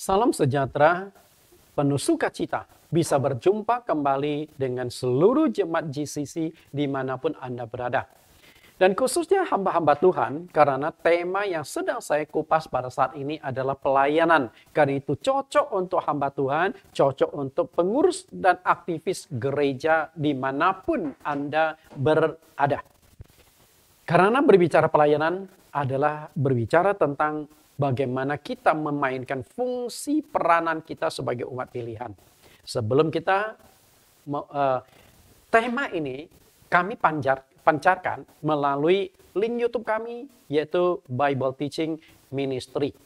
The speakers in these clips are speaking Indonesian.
Salam sejahtera, penuh sukacita bisa berjumpa kembali dengan seluruh jemaat GCC dimanapun Anda berada. Dan khususnya hamba-hamba Tuhan, karena tema yang sedang saya kupas pada saat ini adalah pelayanan. Karena itu cocok untuk hamba Tuhan, cocok untuk pengurus dan aktivis gereja dimanapun Anda berada. Karena berbicara pelayanan adalah berbicara tentang bagaimana kita memainkan fungsi peranan kita sebagai umat pilihan. Sebelum kita tema ini kami pancarkan melalui link YouTube kami, yaitu Bible Teaching Ministry.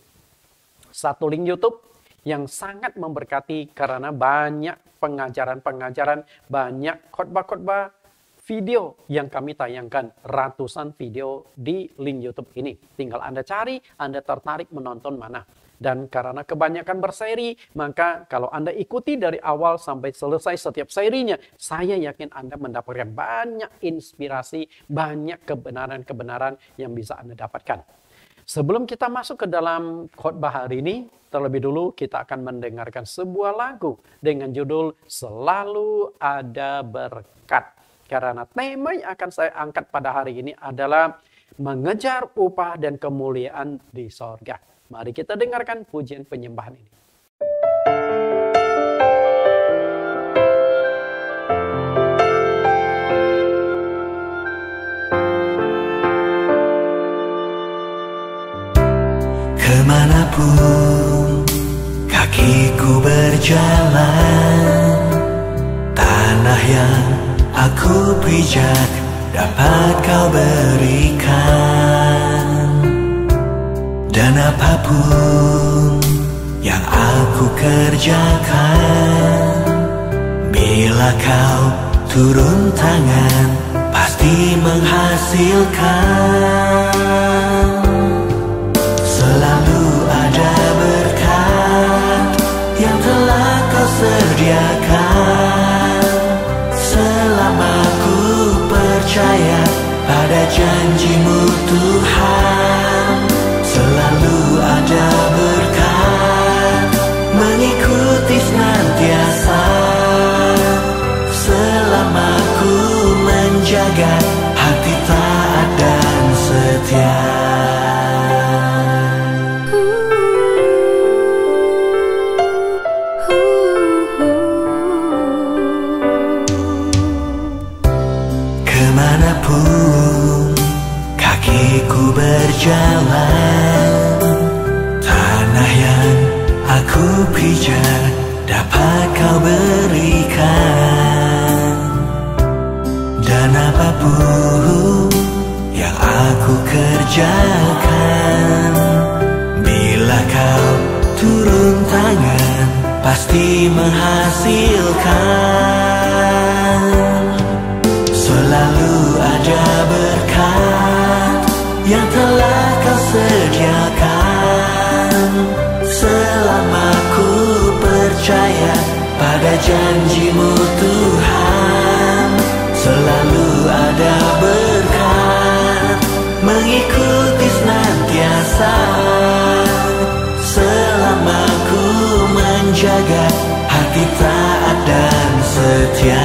Satu link YouTube yang sangat memberkati karena banyak pengajaran-pengajaran, banyak khotbah-khotbah, video yang kami tayangkan, ratusan video di link YouTube ini. Tinggal Anda cari, Anda tertarik menonton mana. Dan karena kebanyakan berseri, maka kalau Anda ikuti dari awal sampai selesai setiap serinya, saya yakin Anda mendapatkan banyak inspirasi, banyak kebenaran-kebenaran yang bisa Anda dapatkan. Sebelum kita masuk ke dalam khotbah hari ini, terlebih dulu kita akan mendengarkan sebuah lagu dengan judul Selalu Ada Berkat. Karena tema yang akan saya angkat pada hari ini adalah mengejar upah dan kemuliaan di sorga. Mari kita dengarkan pujian penyembahan ini. Kemanapun kakiku berjalan, tanah yang aku pijak dapat kau berikan. Dan apapun yang aku kerjakan, bila kau turun tangan, pasti menghasilkan. Selalu ada berkat yang telah kau sediakan. Selama ku percaya pada janji-Mu Tuhan, selalu ada berkat mengikuti senantiasa. Selama ku menjaga hati taat dan setia. Kemanapun kakiku berjalan, tanah yang aku pijak dapat kau berikan. Dan apapun yang aku kerjakan, bila kau turun tangan, pasti menghasilkan. Selalu ada berkat yang telah kau sediakan. Selama ku percaya pada janji-Mu Tuhan, selalu ada berkat mengikuti senantiasa. Selama ku menjaga hati taat dan setia.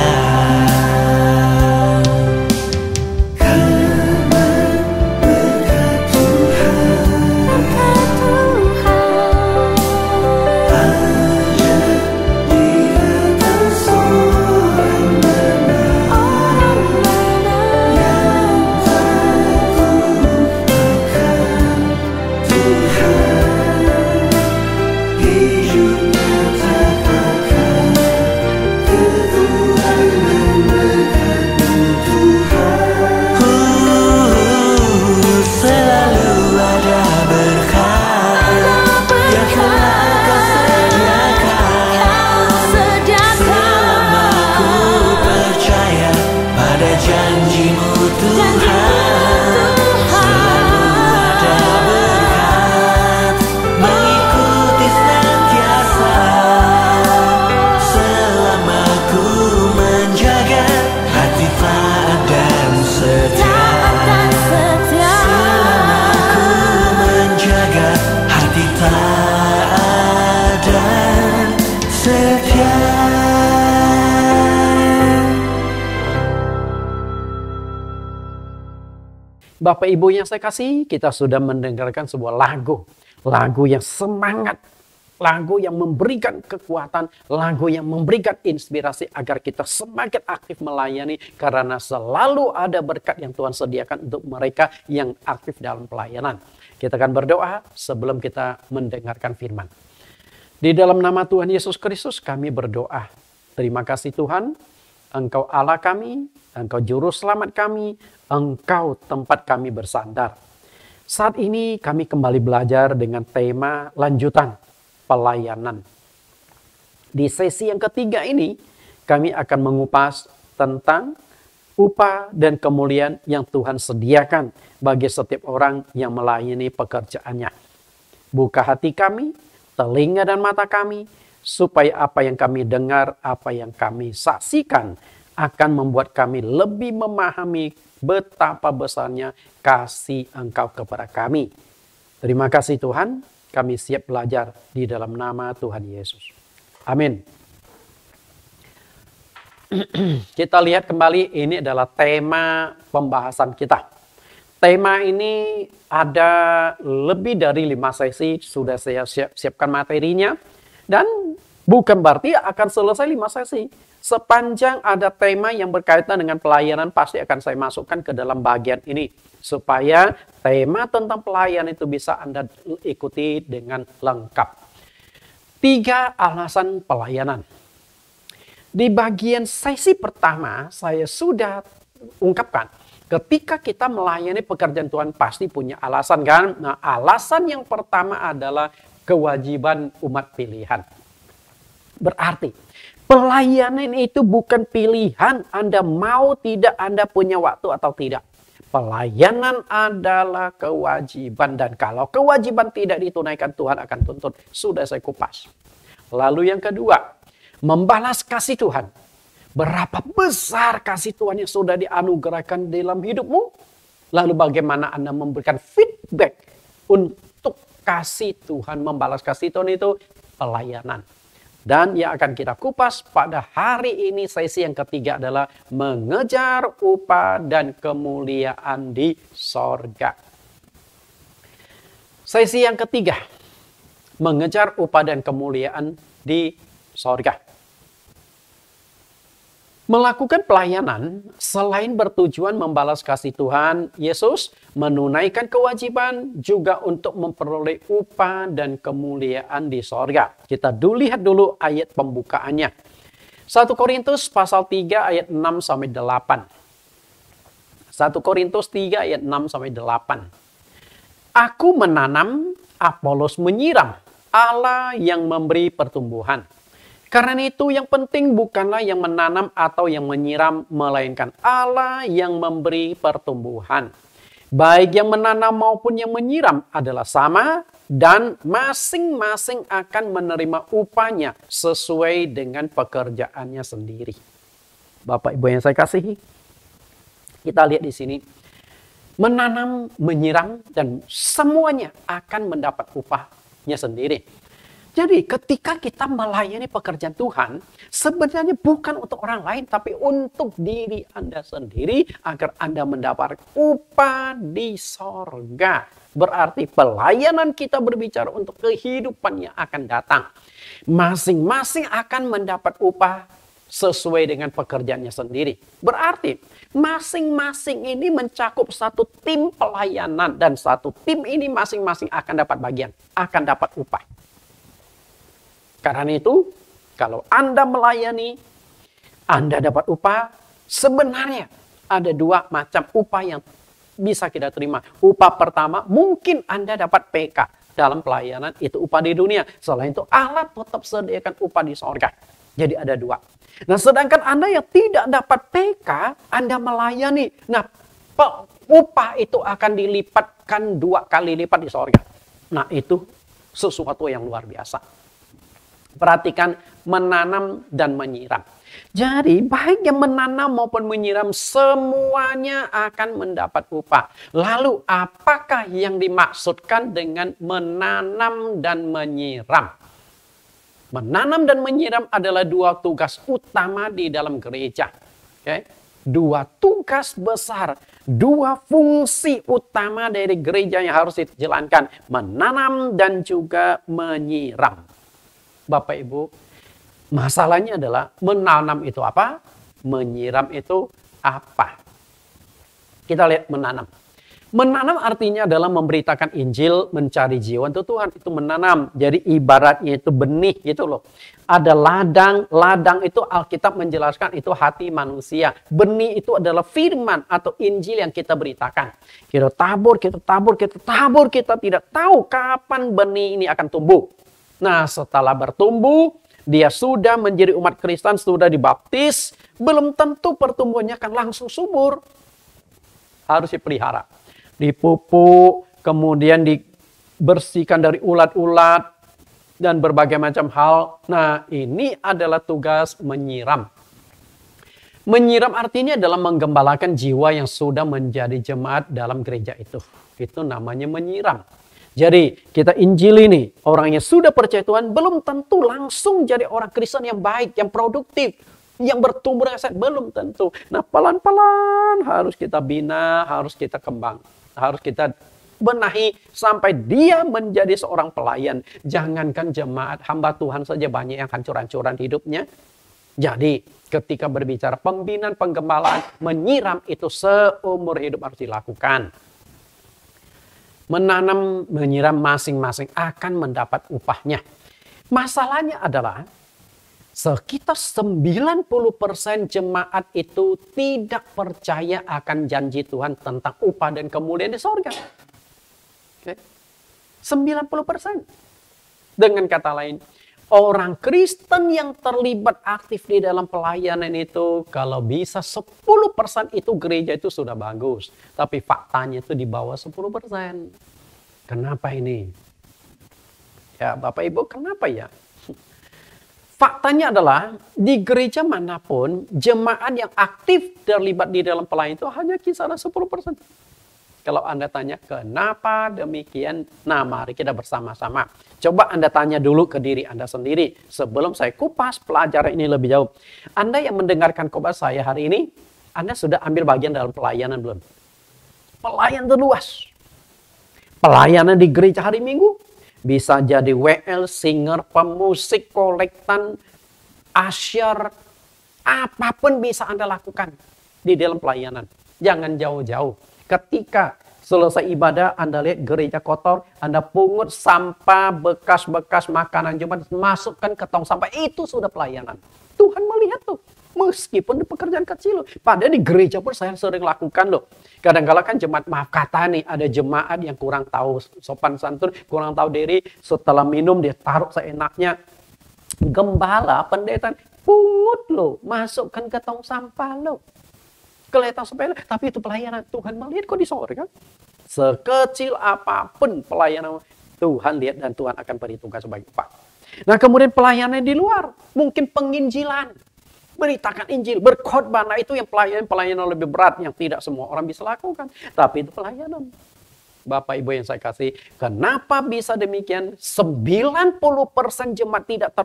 Bapak Ibu yang saya kasih, kita sudah mendengarkan sebuah lagu. Lagu yang semangat. Lagu yang memberikan kekuatan. Lagu yang memberikan inspirasi agar kita semakin aktif melayani. Karena selalu ada berkat yang Tuhan sediakan untuk mereka yang aktif dalam pelayanan. Kita akan berdoa sebelum kita mendengarkan firman. Di dalam nama Tuhan Yesus Kristus kami berdoa. Terima kasih Tuhan. Engkau Allah kami, Engkau Juru Selamat kami, Engkau tempat kami bersandar. Saat ini kami kembali belajar dengan tema lanjutan pelayanan. Di sesi yang ketiga ini, kami akan mengupas tentang upah dan kemuliaan yang Tuhan sediakan bagi setiap orang yang melayani pekerjaannya. Buka hati kami, telinga dan mata kami, supaya apa yang kami dengar, apa yang kami saksikan akan membuat kami lebih memahami betapa besarnya kasih Engkau kepada kami. Terima kasih Tuhan, kami siap belajar di dalam nama Tuhan Yesus. Amin. Kita lihat kembali, ini adalah tema pembahasan kita. Tema ini ada lebih dari 5 sesi, sudah saya siapkan materinya. Dan bukan berarti akan selesai 5 sesi. Sepanjang ada tema yang berkaitan dengan pelayanan, pasti akan saya masukkan ke dalam bagian ini. Supaya tema tentang pelayanan itu bisa Anda ikuti dengan lengkap. 3 alasan pelayanan. Di bagian sesi pertama, saya sudah ungkapkan. Ketika kita melayani pekerjaan Tuhan, pasti punya alasan kan? Nah, alasan yang pertama adalah kewajiban umat pilihan. Berarti pelayanan itu bukan pilihan Anda mau tidak, Anda punya waktu atau tidak. Pelayanan adalah kewajiban, dan kalau kewajiban tidak ditunaikan, Tuhan akan tuntut. Sudah saya kupas. Lalu yang kedua, membalas kasih Tuhan. Berapa besar kasih Tuhan yang sudah dianugerahkan dalam hidupmu? Lalu bagaimana Anda memberikan feedback untuk kasih Tuhan, membalas kasih Tuhan itu? Pelayanan. Dan yang akan kita kupas pada hari ini, sesi yang ketiga adalah mengejar upah dan kemuliaan di sorga. Sesi yang ketiga, mengejar upah dan kemuliaan di sorga. Melakukan pelayanan selain bertujuan membalas kasih Tuhan Yesus, menunaikan kewajiban juga untuk memperoleh upah dan kemuliaan di sorga. Kita lihat dulu ayat pembukaannya. 1 Korintus pasal 3 ayat 6 sampai 8. 1 Korintus 3 ayat 6 sampai 8. Aku menanam, Apolos menyiram, Allah yang memberi pertumbuhan. Karena itu yang penting bukanlah yang menanam atau yang menyiram, melainkan Allah yang memberi pertumbuhan. Baik yang menanam maupun yang menyiram adalah sama, dan masing-masing akan menerima upahnya sesuai dengan pekerjaannya sendiri. Bapak Ibu yang saya kasihi, kita lihat di sini. Menanam, menyiram, dan semuanya akan mendapat upahnya sendiri. Jadi ketika kita melayani pekerjaan Tuhan, sebenarnya bukan untuk orang lain, tapi untuk diri Anda sendiri, agar Anda mendapat upah di sorga. Berarti pelayanan kita berbicara untuk kehidupan yang akan datang. Masing-masing akan mendapat upah sesuai dengan pekerjaannya sendiri. Berarti masing-masing ini mencakup satu tim pelayanan, dan satu tim ini masing-masing akan dapat bagian, akan dapat upah. Karena itu, kalau Anda melayani, Anda dapat upah. Sebenarnya ada 2 macam upah yang bisa kita terima. Upah pertama, mungkin Anda dapat PK dalam pelayanan, itu upah di dunia. Selain itu, Allah tetap sediakan upah di sorga. Jadi ada 2. Nah, sedangkan Anda yang tidak dapat PK, Anda melayani. Nah, upah itu akan dilipatkan 2 kali lipat di sorga. Nah, itu sesuatu yang luar biasa. Perhatikan, menanam dan menyiram. Jadi baik yang menanam maupun menyiram, semuanya akan mendapat upah. Lalu apakah yang dimaksudkan dengan menanam dan menyiram? Menanam dan menyiram adalah 2 tugas utama di dalam gereja. Okay? 2 tugas besar dua fungsi utama dari gereja yang harus dijalankan. Menanam dan juga menyiram. Bapak Ibu, masalahnya adalah menanam itu apa? Menyiram itu apa? Kita lihat menanam. Menanam artinya adalah memberitakan Injil, mencari jiwa untuk Tuhan. Itu menanam. Jadi ibaratnya itu benih gitu loh. Ada ladang. Ladang itu Alkitab menjelaskan itu hati manusia. Benih itu adalah firman atau Injil yang kita beritakan. Kita tabur, kita tabur, kita tabur. Kita tidak tahu kapan benih ini akan tumbuh. Nah, setelah bertumbuh, dia sudah menjadi umat Kristen, sudah dibaptis. Belum tentu pertumbuhannya akan langsung subur. Harus dipelihara. Dipupuk, kemudian dibersihkan dari ulat-ulat, dan berbagai macam hal. Nah, ini adalah tugas menyiram. Menyiram artinya adalah menggembalakan jiwa yang sudah menjadi jemaat dalam gereja itu. Itu namanya menyiram. Jadi, kita Injil ini, orang yang sudah percaya Tuhan, belum tentu langsung jadi orang Kristen yang baik, yang produktif, yang bertumbuh dengan sehat, belum tentu. Nah, pelan-pelan harus kita bina, harus kita kembang. Harus kita benahi sampai dia menjadi seorang pelayan. Jangankan jemaat, hamba Tuhan saja banyak yang hancur-hancuran hidupnya. Jadi ketika berbicara pembinaan, penggembalaan, menyiram itu seumur hidup harus dilakukan. Menanam, menyiram masing-masing akan mendapat upahnya. Masalahnya adalah sekitar 90% jemaat itu tidak percaya akan janji Tuhan tentang upah dan kemuliaan di sorga. Okay. 90%. Dengan kata lain, orang Kristen yang terlibat aktif di dalam pelayanan itu, kalau bisa 10% itu gereja itu sudah bagus. Tapi faktanya itu di bawah 10%. Kenapa ini? Ya Bapak Ibu, kenapa ya? Faktanya adalah di gereja manapun jemaat yang aktif terlibat di dalam pelayanan itu hanya kisaran 10%. Kalau Anda tanya kenapa demikian, nah mari kita bersama-sama. Coba Anda tanya dulu ke diri Anda sendiri sebelum saya kupas pelajaran ini lebih jauh. Anda yang mendengarkan khotbah saya hari ini, Anda sudah ambil bagian dalam pelayanan belum? Pelayanan terluas. Pelayanan di gereja hari Minggu. Bisa jadi WL, singer, pemusik, kolektan, asyar, apapun bisa Anda lakukan di dalam pelayanan. Jangan jauh-jauh. Ketika selesai ibadah, Anda lihat gereja kotor, Anda pungut sampah, bekas-bekas makanan Jumat, masukkan ke tong sampah. Itu sudah pelayanan. Tuhan melihat tuh. Meskipun di pekerjaan kecil. Padahal di gereja pun saya sering lakukan loh. Kadang-kadang kan jemaat, maaf kata nih, ada jemaat yang kurang tahu sopan santun, kurang tahu diri. Setelah minum dia taruh seenaknya. Gembala, pendeta, pungut loh. Masukkan ke tong sampah loh. Kelihatan sepele, tapi itu pelayanan. Tuhan melihat kok di sorga. Sekecil apapun pelayanan, Tuhan lihat dan Tuhan akan perhitungkan sebagai upah. Nah kemudian pelayanan di luar. Mungkin penginjilan. Beritakan Injil, berkhotbah, nah itu yang pelayanan lebih berat yang tidak semua orang bisa lakukan. Tapi itu pelayanan. Bapak Ibu yang saya kasih, kenapa bisa demikian? 90% jemaat tidak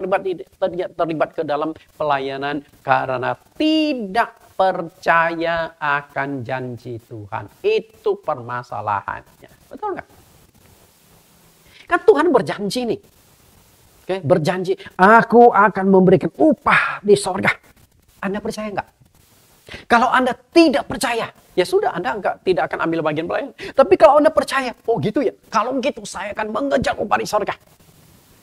terlibat ke dalam pelayanan karena tidak percaya akan janji Tuhan. Itu permasalahannya. Betul nggak? Kan Tuhan berjanji nih. Oke, berjanji, aku akan memberikan upah di sorga. Anda percaya nggak? Kalau Anda tidak percaya, ya sudah Anda tidak akan ambil bagian pelayanan. Tapi kalau Anda percaya, oh gitu ya. Kalau gitu saya akan mengejar upah di sorga.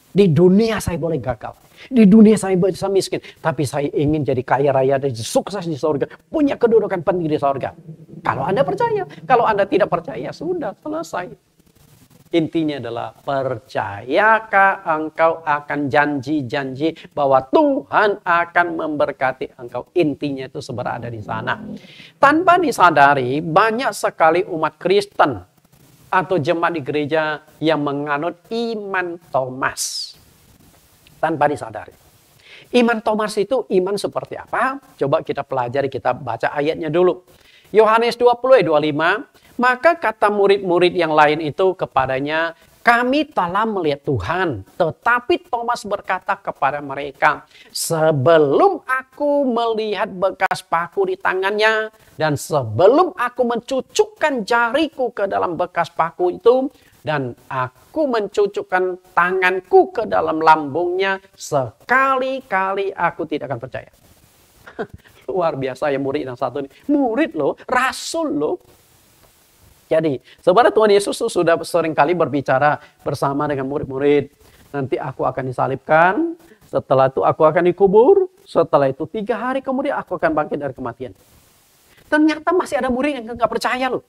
Di dunia saya boleh gagal. Di dunia saya bisa miskin. Tapi saya ingin jadi kaya raya dan sukses di sorga. Punya kedudukan penting di sorga. Kalau Anda percaya. Kalau Anda tidak percaya, sudah selesai. Intinya adalah percayakah engkau akan janji-janji bahwa Tuhan akan memberkati engkau. Intinya itu berada di sana. Tanpa disadari banyak sekali umat Kristen atau jemaat di gereja yang menganut iman Thomas. Tanpa disadari. Iman Thomas itu iman seperti apa? Coba kita pelajari, kita baca ayatnya dulu. Yohanes 20 ayat 25. Maka kata murid-murid yang lain itu kepadanya, kami telah melihat Tuhan. Tetapi Thomas berkata kepada mereka, sebelum aku melihat bekas paku di tangannya, dan sebelum aku mencucukkan jariku ke dalam bekas paku itu, dan aku mencucukkan tanganku ke dalam lambungnya, sekali-kali aku tidak akan percaya. Luar biasa ya murid yang satu ini. Murid loh, rasul loh. Jadi, sebenarnya Tuhan Yesus sudah sering kali berbicara bersama dengan murid-murid. Nanti aku akan disalibkan, setelah itu aku akan dikubur, setelah itu 3 hari kemudian aku akan bangkit dari kematian. Ternyata masih ada murid yang nggak percaya loh.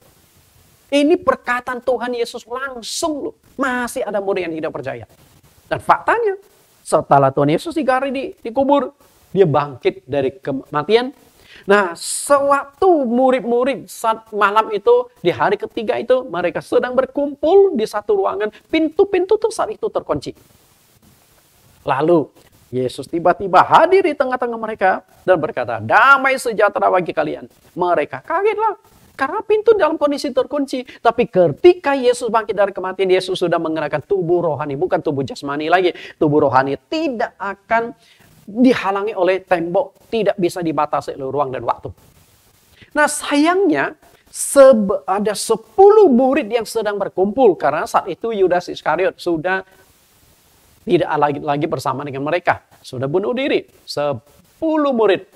Ini perkataan Tuhan Yesus langsung loh. Masih ada murid yang tidak percaya. Dan faktanya, setelah Tuhan Yesus 3 hari dikubur, dia bangkit dari kematian. Nah, sewaktu murid-murid saat malam itu, di hari ketiga itu, mereka sedang berkumpul di satu ruangan. Pintu-pintu tuh saat itu terkunci. Lalu, Yesus tiba-tiba hadir di tengah-tengah mereka dan berkata, damai sejahtera bagi kalian. Mereka kagetlah, karena pintu dalam kondisi terkunci. Tapi ketika Yesus bangkit dari kematian, Yesus sudah mengenakan tubuh rohani, bukan tubuh jasmani lagi. Tubuh rohani tidak akan dihalangi oleh tembok, tidak bisa dibatasi oleh ruang dan waktu. Nah sayangnya ada 10 murid yang sedang berkumpul karena saat itu Yudas Iskariot sudah tidak lagi bersama dengan mereka, sudah bunuh diri. 10 murid,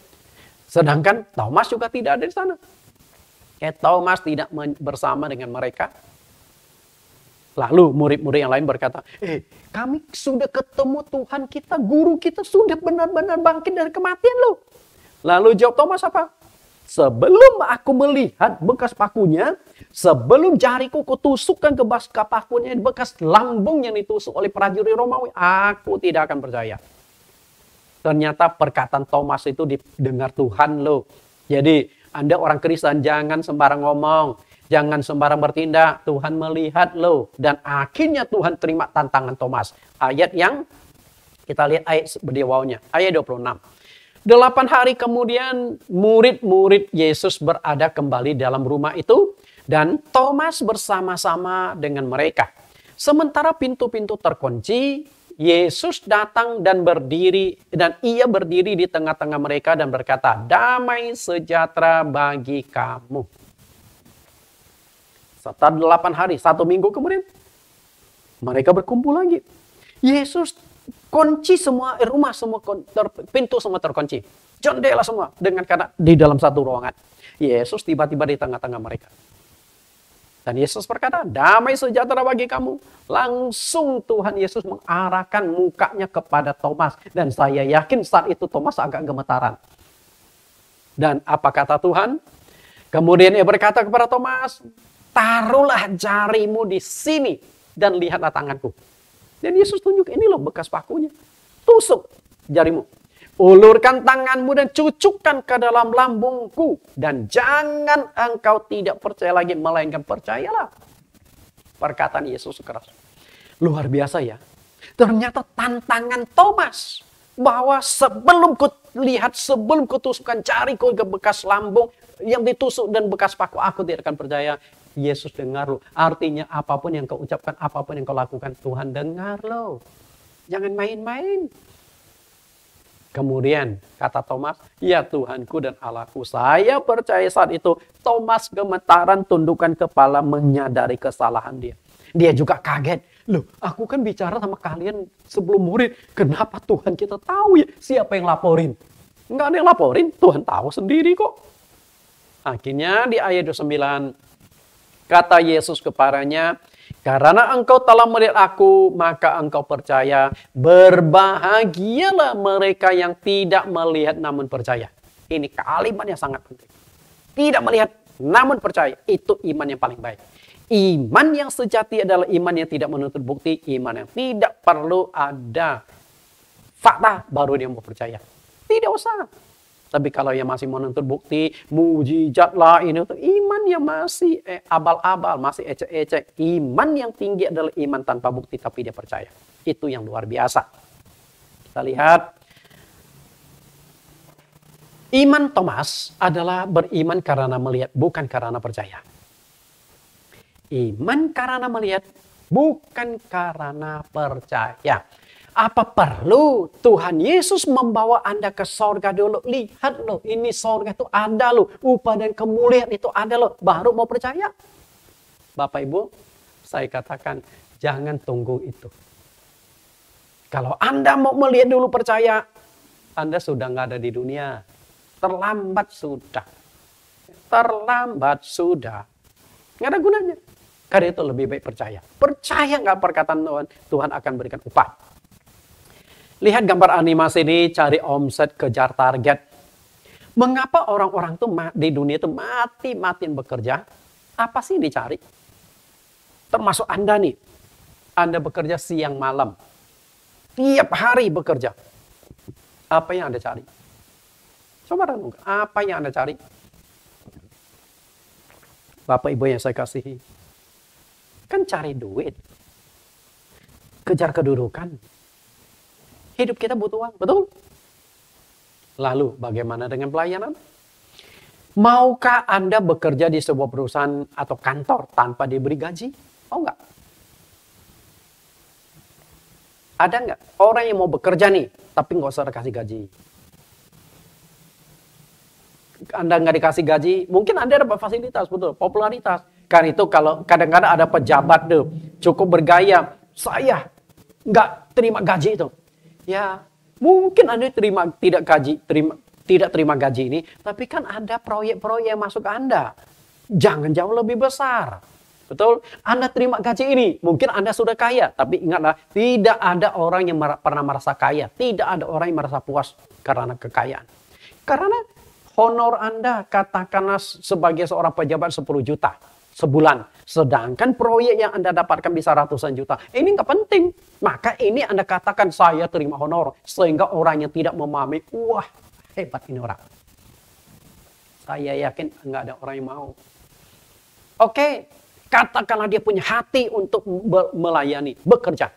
sedangkan Thomas juga tidak ada di sana. Thomas tidak bersama dengan mereka. Lalu murid-murid yang lain berkata, kami sudah ketemu Tuhan kita, guru kita sudah benar-benar bangkit dari kematian loh. Lalu jawab Thomas apa? Sebelum aku melihat bekas pakunya, sebelum jariku kutusukkan ke bekas pakunya, bekas lambung yang ditusuk oleh prajurit Romawi, aku tidak akan percaya. Ternyata perkataan Thomas itu didengar Tuhan loh. Jadi Anda orang Kristen jangan sembarang ngomong. Jangan sembarang bertindak, Tuhan melihat loh. Dan akhirnya Tuhan terima tantangan Thomas. Ayat yang kita lihat ayat di bawahnya, ayat 26. 8 hari kemudian murid-murid Yesus berada kembali dalam rumah itu. Dan Thomas bersama-sama dengan mereka. Sementara pintu-pintu terkunci, Yesus datang dan ia berdiri di tengah-tengah mereka dan berkata, damai sejahtera bagi kamu. Setelah 8 hari, 1 minggu kemudian, mereka berkumpul lagi. Yesus kunci semua rumah, semua pintu semua terkunci. Jendela semua, dengan karena di dalam satu ruangan. Yesus tiba-tiba di tengah-tengah mereka. Dan Yesus berkata, damai sejahtera bagi kamu. Langsung Tuhan Yesus mengarahkan mukanya kepada Thomas. Dan saya yakin saat itu Thomas agak gemetaran. Dan apa kata Tuhan? Kemudian ia berkata kepada Thomas, taruhlah jarimu di sini dan lihatlah tanganku. Dan Yesus tunjuk, ini loh bekas pakunya. Tusuk jarimu. Ulurkan tanganmu dan cucukkan ke dalam lambungku. Dan jangan engkau tidak percaya lagi, melainkan percayalah. Perkataan Yesus keras. Luar biasa ya. Ternyata tantangan Thomas. Bahwa sebelum kutusukkan jariku ke bekas lambung yang ditusuk dan bekas paku, aku tidak akan percaya. Yesus dengar lo. Artinya apapun yang kau ucapkan, apapun yang kau lakukan, Tuhan dengar lo. Jangan main-main. Kemudian kata Thomas, ya Tuhanku dan Allahku. Saya percaya saat itu Thomas gemetaran, tundukkan kepala, menyadari kesalahan dia. Dia juga kaget. Loh, aku kan bicara sama kalian sebelum murid. Kenapa Tuhan kita tahu ya siapa yang laporin? Enggak ada yang laporin, Tuhan tahu sendiri kok. Akhirnya di ayat 29, kata Yesus kepadanya, karena engkau telah melihat aku, maka engkau percaya. Berbahagialah mereka yang tidak melihat namun percaya. Ini kalimat yang sangat penting. Tidak melihat namun percaya, itu iman yang paling baik. Iman yang sejati adalah iman yang tidak menuntut bukti, iman yang tidak perlu ada fakta baru dia mau percaya. Tidak usah. Tapi kalau yang masih menuntut bukti, mujizat lah ini, iman yang masih abal-abal, masih ecek-ecek. Iman yang tinggi adalah iman tanpa bukti tapi dia percaya. Itu yang luar biasa. Kita lihat. Iman Thomas adalah beriman karena melihat, bukan karena percaya. Iman karena melihat, bukan karena percaya. Apa perlu Tuhan Yesus membawa Anda ke sorga dulu? Lihat loh, ini sorga itu ada loh. Upah dan kemuliaan itu ada loh. Baru mau percaya. Bapak Ibu, saya katakan jangan tunggu itu. Kalau Anda mau melihat dulu percaya, Anda sudah nggak ada di dunia. Terlambat sudah. Terlambat sudah. Nggak ada gunanya. Karena itu lebih baik percaya. Percaya nggak perkataan Tuhan, Tuhan akan berikan upah. Lihat gambar animasi ini, cari omset, kejar target. Mengapa orang-orang tuh di dunia itu mati-matian bekerja? Apa sih yang dicari? Termasuk Anda nih. Anda bekerja siang malam. Tiap hari bekerja. Apa yang Anda cari? Coba renung, apa yang Anda cari? Bapak Ibu yang saya kasihi. Kan cari duit. Kejar kedudukan. Hidup kita butuh uang, betul? Lalu bagaimana dengan pelayanan? Maukah Anda bekerja di sebuah perusahaan atau kantor tanpa diberi gaji? Mau nggak? Ada nggak orang yang mau bekerja nih, tapi nggak usah dikasih gaji? Anda nggak dikasih gaji, mungkin Anda dapat fasilitas, betul, popularitas. Karena itu kalau kadang-kadang ada pejabat tuh cukup bergaya, saya nggak terima gaji itu. Ya, mungkin Anda tidak terima gaji ini, tapi kan ada proyek-proyek yang masuk ke Anda. Jangan jauh lebih besar. Betul? Anda terima gaji ini, mungkin Anda sudah kaya, tapi ingatlah, tidak ada orang yang pernah merasa kaya. Tidak ada orang yang merasa puas karena kekayaan. Karena honor Anda katakanlah sebagai seorang pejabat 10 juta sebulan. Sedangkan proyek yang Anda dapatkan bisa ratusan juta. Ini nggak penting. Maka ini Anda katakan saya terima honor. Sehingga orang yang tidak memahami, wah hebat ini orang. Saya yakin nggak ada orang yang mau. Oke, katakanlah dia punya hati untuk melayani, bekerja.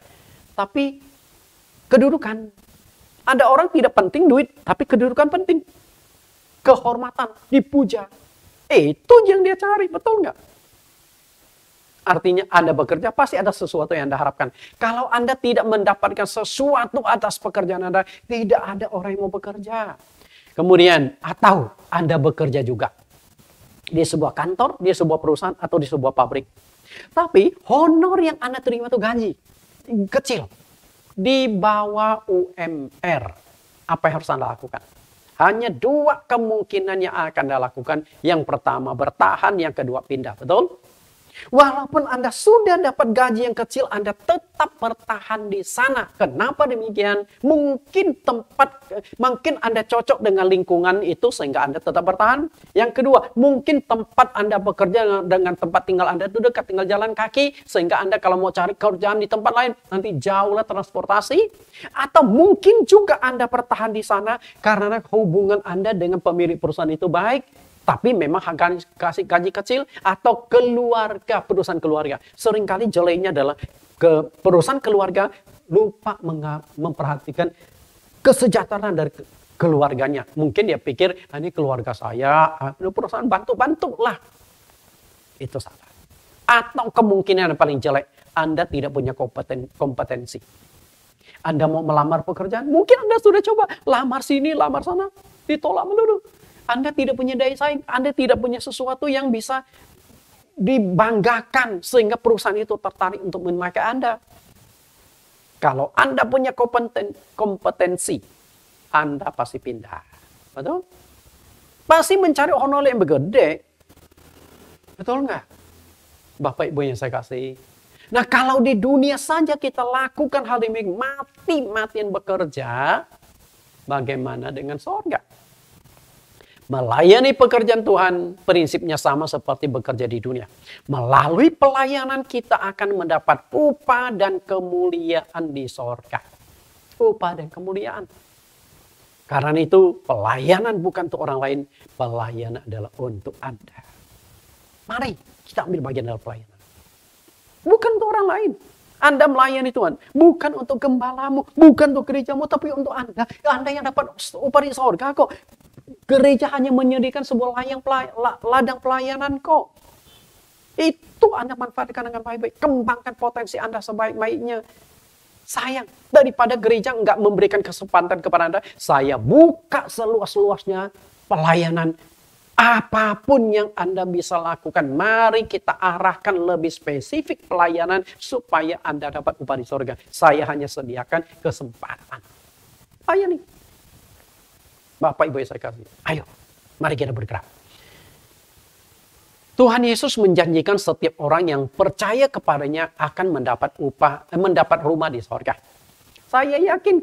Tapi kedudukan. Ada orang tidak penting duit, tapi kedudukan penting. Kehormatan, dipuja. Itu yang dia cari, betul nggak? Artinya Anda bekerja pasti ada sesuatu yang Anda harapkan. Kalau Anda tidak mendapatkan sesuatu atas pekerjaan Anda, tidak ada orang yang mau bekerja. Kemudian, atau Anda bekerja juga di sebuah kantor, di sebuah perusahaan, atau di sebuah pabrik. Tapi honor yang Anda terima itu gaji kecil. Di bawah UMR. Apa yang harus Anda lakukan? Hanya 2 kemungkinan yang akan Anda lakukan. Yang pertama bertahan, yang kedua pindah. Betul? Walaupun Anda sudah dapat gaji yang kecil, Anda tetap bertahan di sana. Kenapa demikian? Mungkin Anda cocok dengan lingkungan itu sehingga Anda tetap bertahan. Yang kedua, mungkin tempat Anda bekerja dengan tempat tinggal Anda itu dekat, tinggal jalan kaki. Sehingga Anda kalau mau cari kerjaan di tempat lain, nanti jauhlah transportasi. Atau mungkin juga Anda bertahan di sana karena hubungan Anda dengan pemilik perusahaan itu baik. Tapi memang kasih gaji kecil atau keluarga, perusahaan keluarga. Seringkali jeleknya adalah perusahaan keluarga lupa memperhatikan kesejahteraan dari keluarganya. Mungkin dia pikir, ini keluarga saya, perusahaan bantu-bantu lah. Itu salah. Atau kemungkinan yang paling jelek, Anda tidak punya kompetensi. Anda mau melamar pekerjaan, mungkin Anda sudah coba lamar sini, lamar sana, ditolak melulu. Anda tidak punya daya saing, Anda tidak punya sesuatu yang bisa dibanggakan sehingga perusahaan itu tertarik untuk memakai Anda. Kalau Anda punya kompetensi, Anda pasti pindah. Betul? Pasti mencari honor yang gede. Betul nggak? Bapak Ibu yang saya kasih. Nah, kalau di dunia saja kita lakukan hal demikian, mati-matian bekerja, bagaimana dengan sorga? Melayani pekerjaan Tuhan, prinsipnya sama seperti bekerja di dunia. Melalui pelayanan kita akan mendapat upah dan kemuliaan di sorga. Upah dan kemuliaan. Karena itu pelayanan bukan untuk orang lain, pelayanan adalah untuk Anda. Mari kita ambil bagian dalam pelayanan. Bukan untuk orang lain. Anda melayani Tuhan. Bukan untuk gembalamu, bukan untuk gerejamu, tapi untuk Anda. Anda yang dapat upah di sorga kok. Gereja hanya menyediakan sebuah ladang pelayanan kok. Itu Itu Anda manfaatkan dengan baik-baik. Kembangkan potensi Anda sebaik-baiknya. Sayang, daripada gereja nggak memberikan kesempatan kepada Anda, saya buka seluas-luasnya pelayanan. Apapun yang Anda bisa lakukan, mari kita arahkan lebih spesifik pelayanan supaya Anda dapat upah di surga. Saya hanya sediakan kesempatan. Ayo nih. Bapak Ibu yang saya kasih. Ayo, mari kita bergerak. Tuhan Yesus menjanjikan setiap orang yang percaya kepadanya akan mendapat rumah di surga. Saya yakin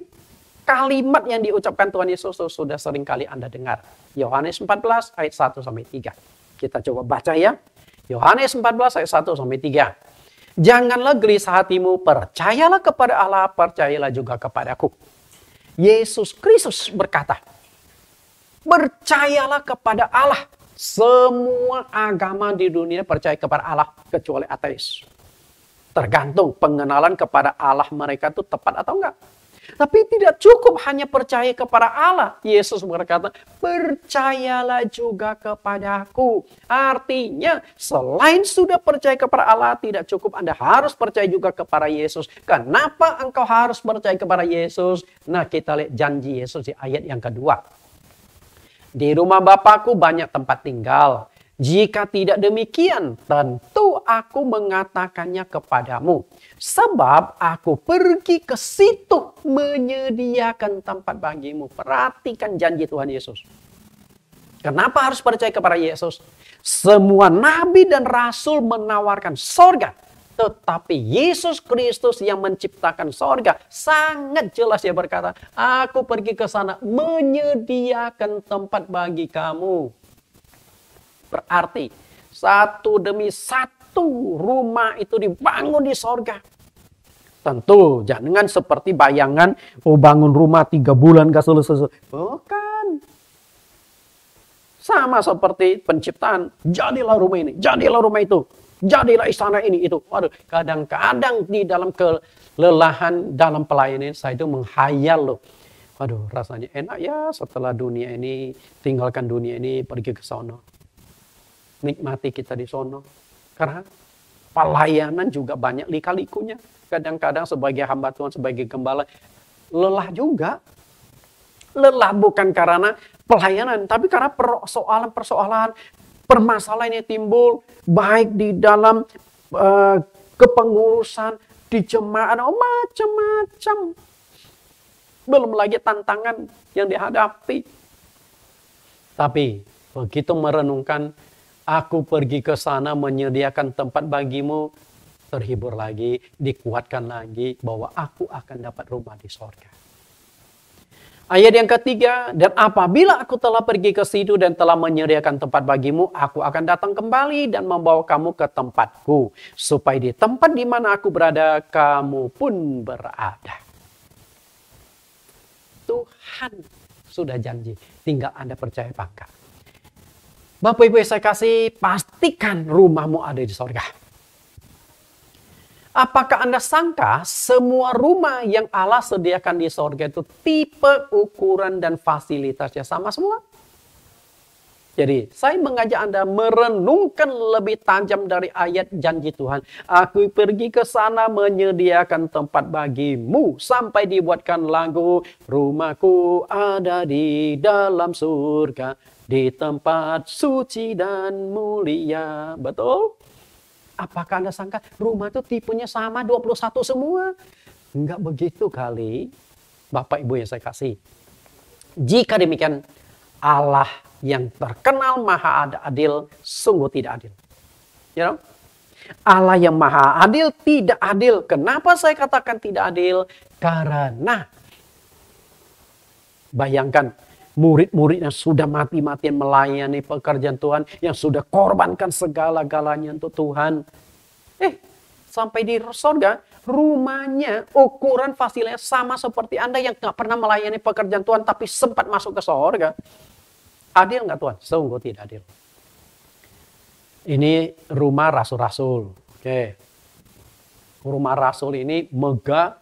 kalimat yang diucapkan Tuhan Yesus sudah sering kali Anda dengar. Yohanes 14 ayat 1-3. Kita coba baca ya. Yohanes 14 ayat 1-3. Janganlah gelisah hatimu, percayalah kepada Allah, percayalah juga kepadaku. Yesus Kristus berkata, percayalah kepada Allah. Semua agama di dunia percaya kepada Allah kecuali ateis. Tergantung pengenalan kepada Allah mereka itu tepat atau enggak. Tapi tidak cukup hanya percaya kepada Allah. Yesus berkata, percayalah juga kepadaku. Artinya, selain sudah percaya kepada Allah, tidak cukup Anda harus percaya juga kepada Yesus. Kenapa engkau harus percaya kepada Yesus? Nah, kita lihat janji Yesus di ayat yang kedua. Di rumah Bapakku banyak tempat tinggal. Jika tidak demikian, tentu aku mengatakannya kepadamu. Sebab aku pergi ke situ menyediakan tempat bagimu. Perhatikan janji Tuhan Yesus. Kenapa harus percaya kepada Yesus? Semua nabi dan rasul menawarkan sorga. Tetapi Yesus Kristus yang menciptakan sorga sangat jelas dia berkata, aku pergi ke sana menyediakan tempat bagi kamu. Berarti satu demi satu rumah itu dibangun di sorga. Tentu jangan seperti bayangan, bangun rumah 3 bulan gak selesai. Bukan. Sama seperti penciptaan, jadilah rumah ini, jadilah rumah itu. Jadilah istana ini itu. Waduh, kadang-kadang di dalam kelelahan dalam pelayanan saya itu menghayal loh. Waduh, rasanya enak ya setelah dunia ini, tinggalkan dunia ini, pergi ke sono. Nikmati kita di sono. Karena pelayanan juga banyak lika-likunya. Kadang-kadang sebagai hamba Tuhan, sebagai gembala, lelah juga. Lelah bukan karena pelayanan, tapi karena persoalan-persoalan, permasalahan yang timbul baik di dalam kepengurusan, di jemaat, macam-macam. Belum lagi tantangan yang dihadapi. Tapi begitu merenungkan, aku pergi ke sana menyediakan tempat bagimu, terhibur lagi, dikuatkan lagi bahwa aku akan dapat rumah di sorga. Ayat yang ketiga, dan apabila aku telah pergi ke situ dan telah menyediakan tempat bagimu, aku akan datang kembali dan membawa kamu ke tempatku. Supaya di tempat di mana aku berada, kamu pun berada. Tuhan sudah janji, tinggal Anda percaya apa enggak. Bapak Ibu yang saya kasih, pastikan rumahmu ada di sorga. Apakah Anda sangka semua rumah yang Allah sediakan di sorga itu tipe, ukuran, dan fasilitasnya sama semua? Jadi saya mengajak Anda merenungkan lebih tajam dari ayat janji Tuhan. Aku pergi ke sana menyediakan tempat bagimu. Sampai dibuatkan lagu, rumahku ada di dalam surga, di tempat suci dan mulia. Betul? Apakah Anda sangka rumah itu tipenya sama 21 semua? Enggak begitu kali. Bapak Ibu yang saya kasih. Jika demikian, Allah yang terkenal maha adil sungguh tidak adil. You know? Allah yang maha adil tidak adil. Kenapa saya katakan tidak adil? Karena bayangkan murid-murid yang sudah mati-matian melayani pekerjaan Tuhan, yang sudah korbankan segala-galanya untuk Tuhan. Sampai di sorga, rumahnya, ukuran fasilitasnya sama seperti Anda yang gak pernah melayani pekerjaan Tuhan, tapi sempat masuk ke sorga. Adil nggak Tuhan? Sungguh tidak adil. Ini rumah rasul-rasul. Oke. Rumah rasul ini megah,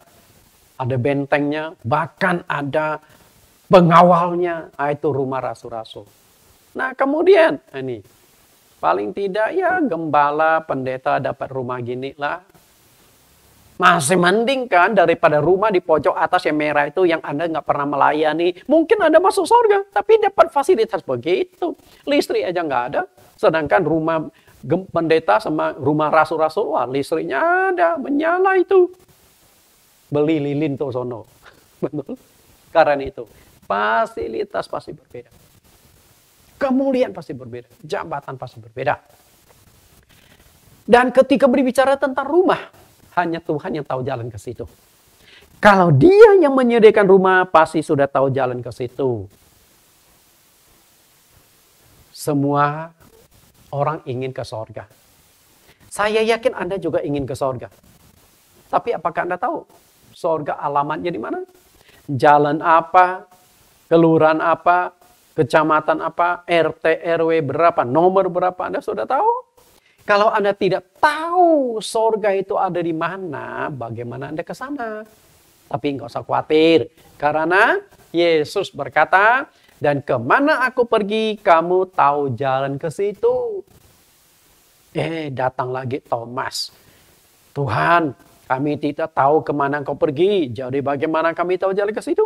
ada bentengnya, bahkan ada pengawalnya. Itu rumah rasul-rasul. Nah kemudian, ini Paling tidak ya gembala, pendeta dapat rumah gini lah. Masih mending kan daripada rumah di pojok atas yang merah itu yang Anda nggak pernah melayani. Mungkin Anda masuk surga, tapi dapat fasilitas begitu. Listrik aja nggak ada. Sedangkan rumah pendeta sama rumah rasul-rasul, wah listriknya ada, menyala itu. Beli lilin tuh sono. Betul? Karena itu, fasilitas pasti berbeda. Kemuliaan pasti berbeda. Jabatan pasti berbeda. Dan ketika berbicara tentang rumah, hanya Tuhan yang tahu jalan ke situ. Kalau Dia yang menyediakan rumah, pasti sudah tahu jalan ke situ. Semua orang ingin ke sorga. Saya yakin Anda juga ingin ke sorga. Tapi apakah Anda tahu sorga alamatnya di mana? Jalan apa? Kelurahan apa? Kecamatan apa? RT, RW berapa? Nomor berapa? Anda sudah tahu? Kalau Anda tidak tahu sorga itu ada di mana, bagaimana Anda ke sana? Tapi nggak usah khawatir. Karena Yesus berkata, dan kemana aku pergi, kamu tahu jalan ke situ. Datang lagi Thomas. Tuhan, kami tidak tahu kemana Engkau pergi. Jadi bagaimana kami tahu jalan ke situ?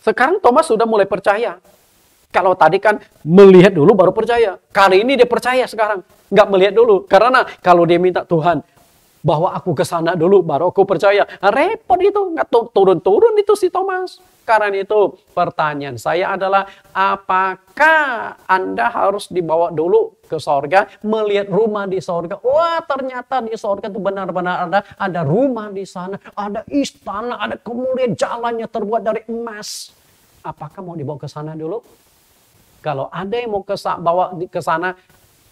Sekarang Thomas sudah mulai percaya. Kalau tadi kan melihat dulu baru percaya. Kali ini dia percaya sekarang. Nggak melihat dulu. Karena kalau dia minta Tuhan, bawa aku ke sana dulu baru aku percaya. Repot itu. Nggak turun-turun itu si Thomas. Karena itu pertanyaan saya adalah, apakah Anda harus dibawa dulu ke sorga, melihat rumah di sorga? Wah, ternyata di sorga itu benar-benar ada rumah di sana, ada istana, ada kemuliaan, jalannya terbuat dari emas. Apakah mau dibawa ke sana dulu? Kalau ada yang mau bawa ke sana,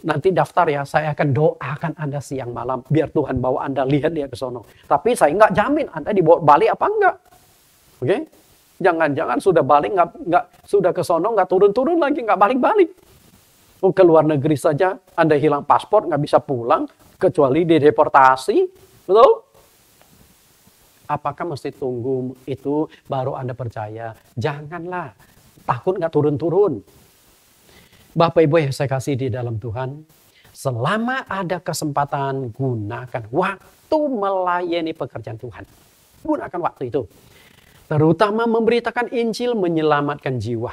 nanti daftar ya, saya akan doakan Anda siang malam, biar Tuhan bawa Anda lihat dia ke sono. Tapi saya nggak jamin Anda dibawa balik apa enggak. Oke? Jangan-jangan sudah balik, sudah ke sono, nggak turun-turun lagi, nggak balik-balik. Ke luar negeri saja, Anda hilang paspor, nggak bisa pulang, kecuali dideportasi. Betul? Apakah mesti tunggu itu baru Anda percaya? Janganlah. Takut nggak turun-turun. Bapak Ibu yang saya kasih di dalam Tuhan, selama ada kesempatan, gunakan waktu melayani pekerjaan Tuhan. Gunakan waktu itu. Terutama memberitakan Injil, menyelamatkan jiwa.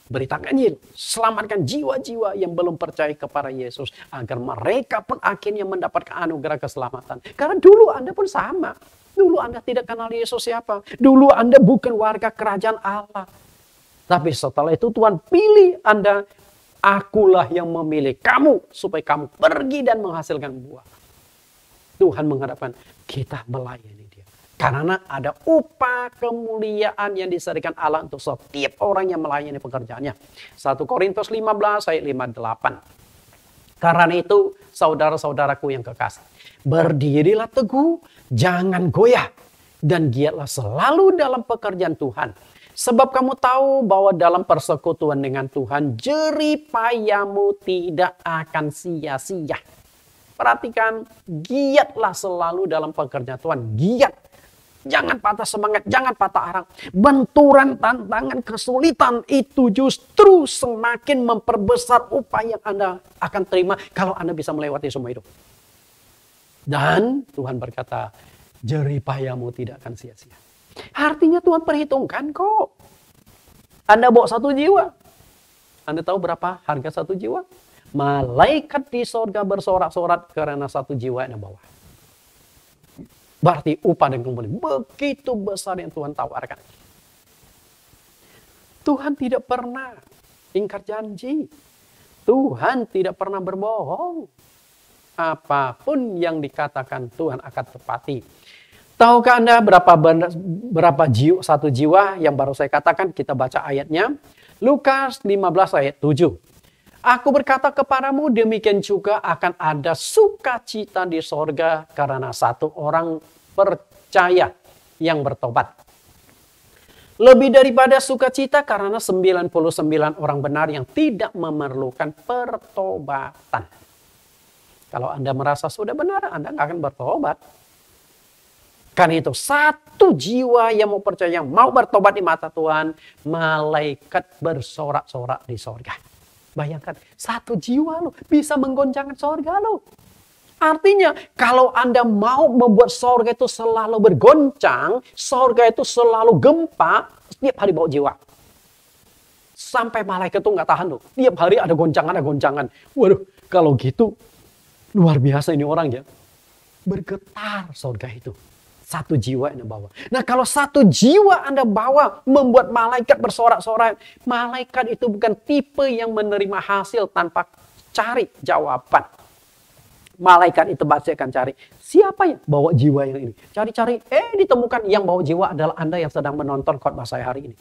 Beritakan Injil, selamatkan jiwa-jiwa yang belum percaya kepada Yesus. Agar mereka pun akhirnya mendapatkan anugerah keselamatan. Karena dulu Anda pun sama. Dulu Anda tidak kenal Yesus siapa. Dulu Anda bukan warga kerajaan Allah. Tapi setelah itu Tuhan pilih Anda. Akulah yang memilih kamu supaya kamu pergi dan menghasilkan buah. Tuhan mengharapkan kita melayani Dia. Karena ada upah kemuliaan yang disediakan Allah untuk setiap orang yang melayani pekerjaannya. 1 Korintus 15 ayat 58. Karena itu saudara-saudaraku yang kekasih, berdirilah teguh, jangan goyah, dan giatlah selalu dalam pekerjaan Tuhan. Sebab kamu tahu bahwa dalam persekutuan dengan Tuhan, jerih payahmu tidak akan sia-sia. Perhatikan, giatlah selalu dalam pekerjaan Tuhan. Giat. Jangan patah semangat, jangan patah arang. Benturan, tantangan, kesulitan itu justru semakin memperbesar upaya yang Anda akan terima kalau Anda bisa melewati semua itu. Dan Tuhan berkata, jerih payahmu tidak akan sia-sia. Artinya Tuhan perhitungkan kok. Anda bawa 1 jiwa. Anda tahu berapa harga 1 jiwa? Malaikat di sorga bersorak-sorak karena 1 jiwa yang bawa. Berarti upah dan kemuliaan begitu besar yang Tuhan tawarkan. Tuhan tidak pernah ingkar janji. Tuhan tidak pernah berbohong. Apapun yang dikatakan Tuhan akan tepati. Tahukah Anda berapa jiwa, 1 jiwa yang baru saya katakan? Kita baca ayatnya. Lukas 15 ayat 7. Aku berkata kepadamu, demikian juga akan ada sukacita di sorga karena 1 orang percaya yang bertobat. Lebih daripada sukacita karena 99 orang benar yang tidak memerlukan pertobatan. Kalau Anda merasa sudah benar, Anda nggak akan bertobat. Karena itu 1 jiwa yang mau percaya, yang mau bertobat di mata Tuhan, malaikat bersorak-sorak di sorga. Bayangkan, satu jiwa loh bisa menggoncangkan sorga loh. Artinya, kalau Anda mau membuat sorga itu selalu bergoncang, sorga itu selalu gempa, setiap hari bawa jiwa. Sampai malaikat itu nggak tahan loh. Tiap hari ada goncangan. Waduh, kalau gitu, luar biasa ini orang ya. Bergetar sorga itu. Satu jiwa Anda bawa. Nah, kalau satu jiwa Anda bawa membuat malaikat bersorak-sorai, malaikat itu bukan tipe yang menerima hasil tanpa cari jawaban. Malaikat itu pasti akan cari, siapa yang bawa jiwa yang ini? Cari-cari, ditemukan yang bawa jiwa adalah Anda yang sedang menonton khotbah saya hari ini.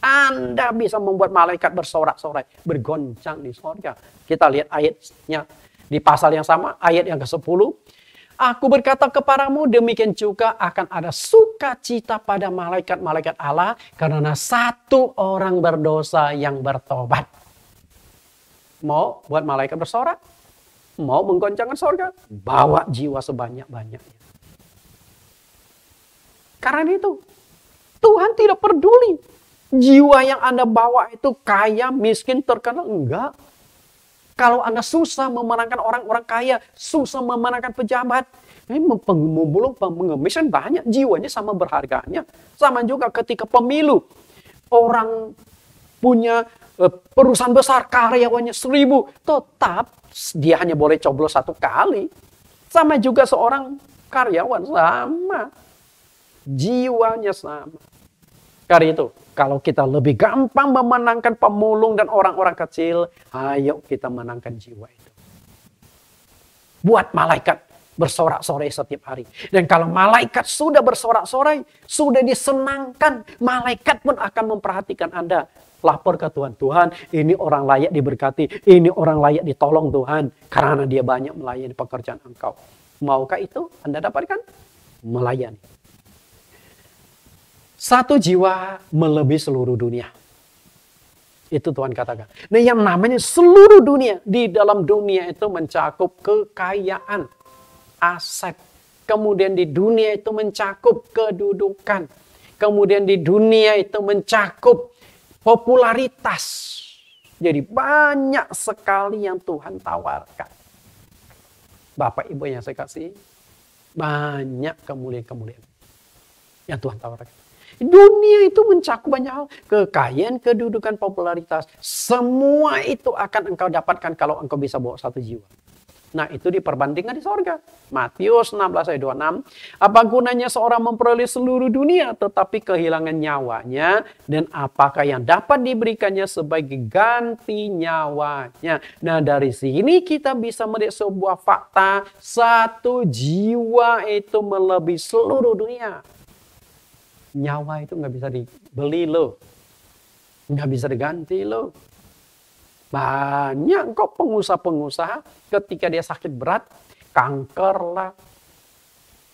Anda bisa membuat malaikat bersorak-sorai, bergoncang di sorga. Kita lihat ayatnya di pasal yang sama, ayat yang ke-10. Aku berkata kepadamu, demikian juga akan ada sukacita pada malaikat-malaikat Allah karena satu orang berdosa yang bertobat. Mau buat malaikat bersorak? Mau menggoncangkan sorga? Bawa jiwa sebanyak-banyaknya. Karena itu, Tuhan tidak peduli. Jiwa yang Anda bawa itu kaya, miskin, terkenal. Enggak. Kalau Anda susah memenangkan orang-orang kaya, susah memenangkan pejabat, pemulung, pengemis kan banyak, jiwanya sama berharganya. Sama juga ketika pemilu, orang punya perusahaan besar, karyawannya 1000, tetap dia hanya boleh coblos 1 kali. Sama juga seorang karyawan, sama. Jiwanya sama. Karena itu, kalau kita lebih gampang memenangkan pemulung dan orang-orang kecil, ayo kita menangkan jiwa itu. Buat malaikat bersorak-sorai setiap hari. Dan kalau malaikat sudah bersorak-sorai, sudah disenangkan, malaikat pun akan memperhatikan Anda. Lapor ke Tuhan, Tuhan ini orang layak diberkati, ini orang layak ditolong Tuhan, karena dia banyak melayani pekerjaan Engkau. Maukah itu Anda dapatkan? Melayani. Satu jiwa melebihi seluruh dunia. Itu Tuhan katakan. Nah, yang namanya seluruh dunia, di dalam dunia itu mencakup kekayaan, aset. Kemudian di dunia itu mencakup kedudukan. Kemudian di dunia itu mencakup popularitas. Jadi banyak sekali yang Tuhan tawarkan. Bapak Ibu yang saya kasih, banyak kemuliaan-kemuliaan yang Tuhan tawarkan. Dunia itu mencakup banyak hal. Kekayaan, kedudukan, popularitas. Semua itu akan engkau dapatkan kalau engkau bisa bawa satu jiwa. Nah, itu diperbandingkan di sorga. Matius 16 ayat 26. Apa gunanya seorang memperoleh seluruh dunia tetapi kehilangan nyawanya? Dan apakah yang dapat diberikannya sebagai ganti nyawanya? Nah, dari sini kita bisa melihat sebuah fakta. Satu jiwa itu melebihi seluruh dunia. Nyawa itu nggak bisa dibeli loh. Nggak bisa diganti loh. Banyak kok pengusaha-pengusaha ketika dia sakit berat, kanker lah,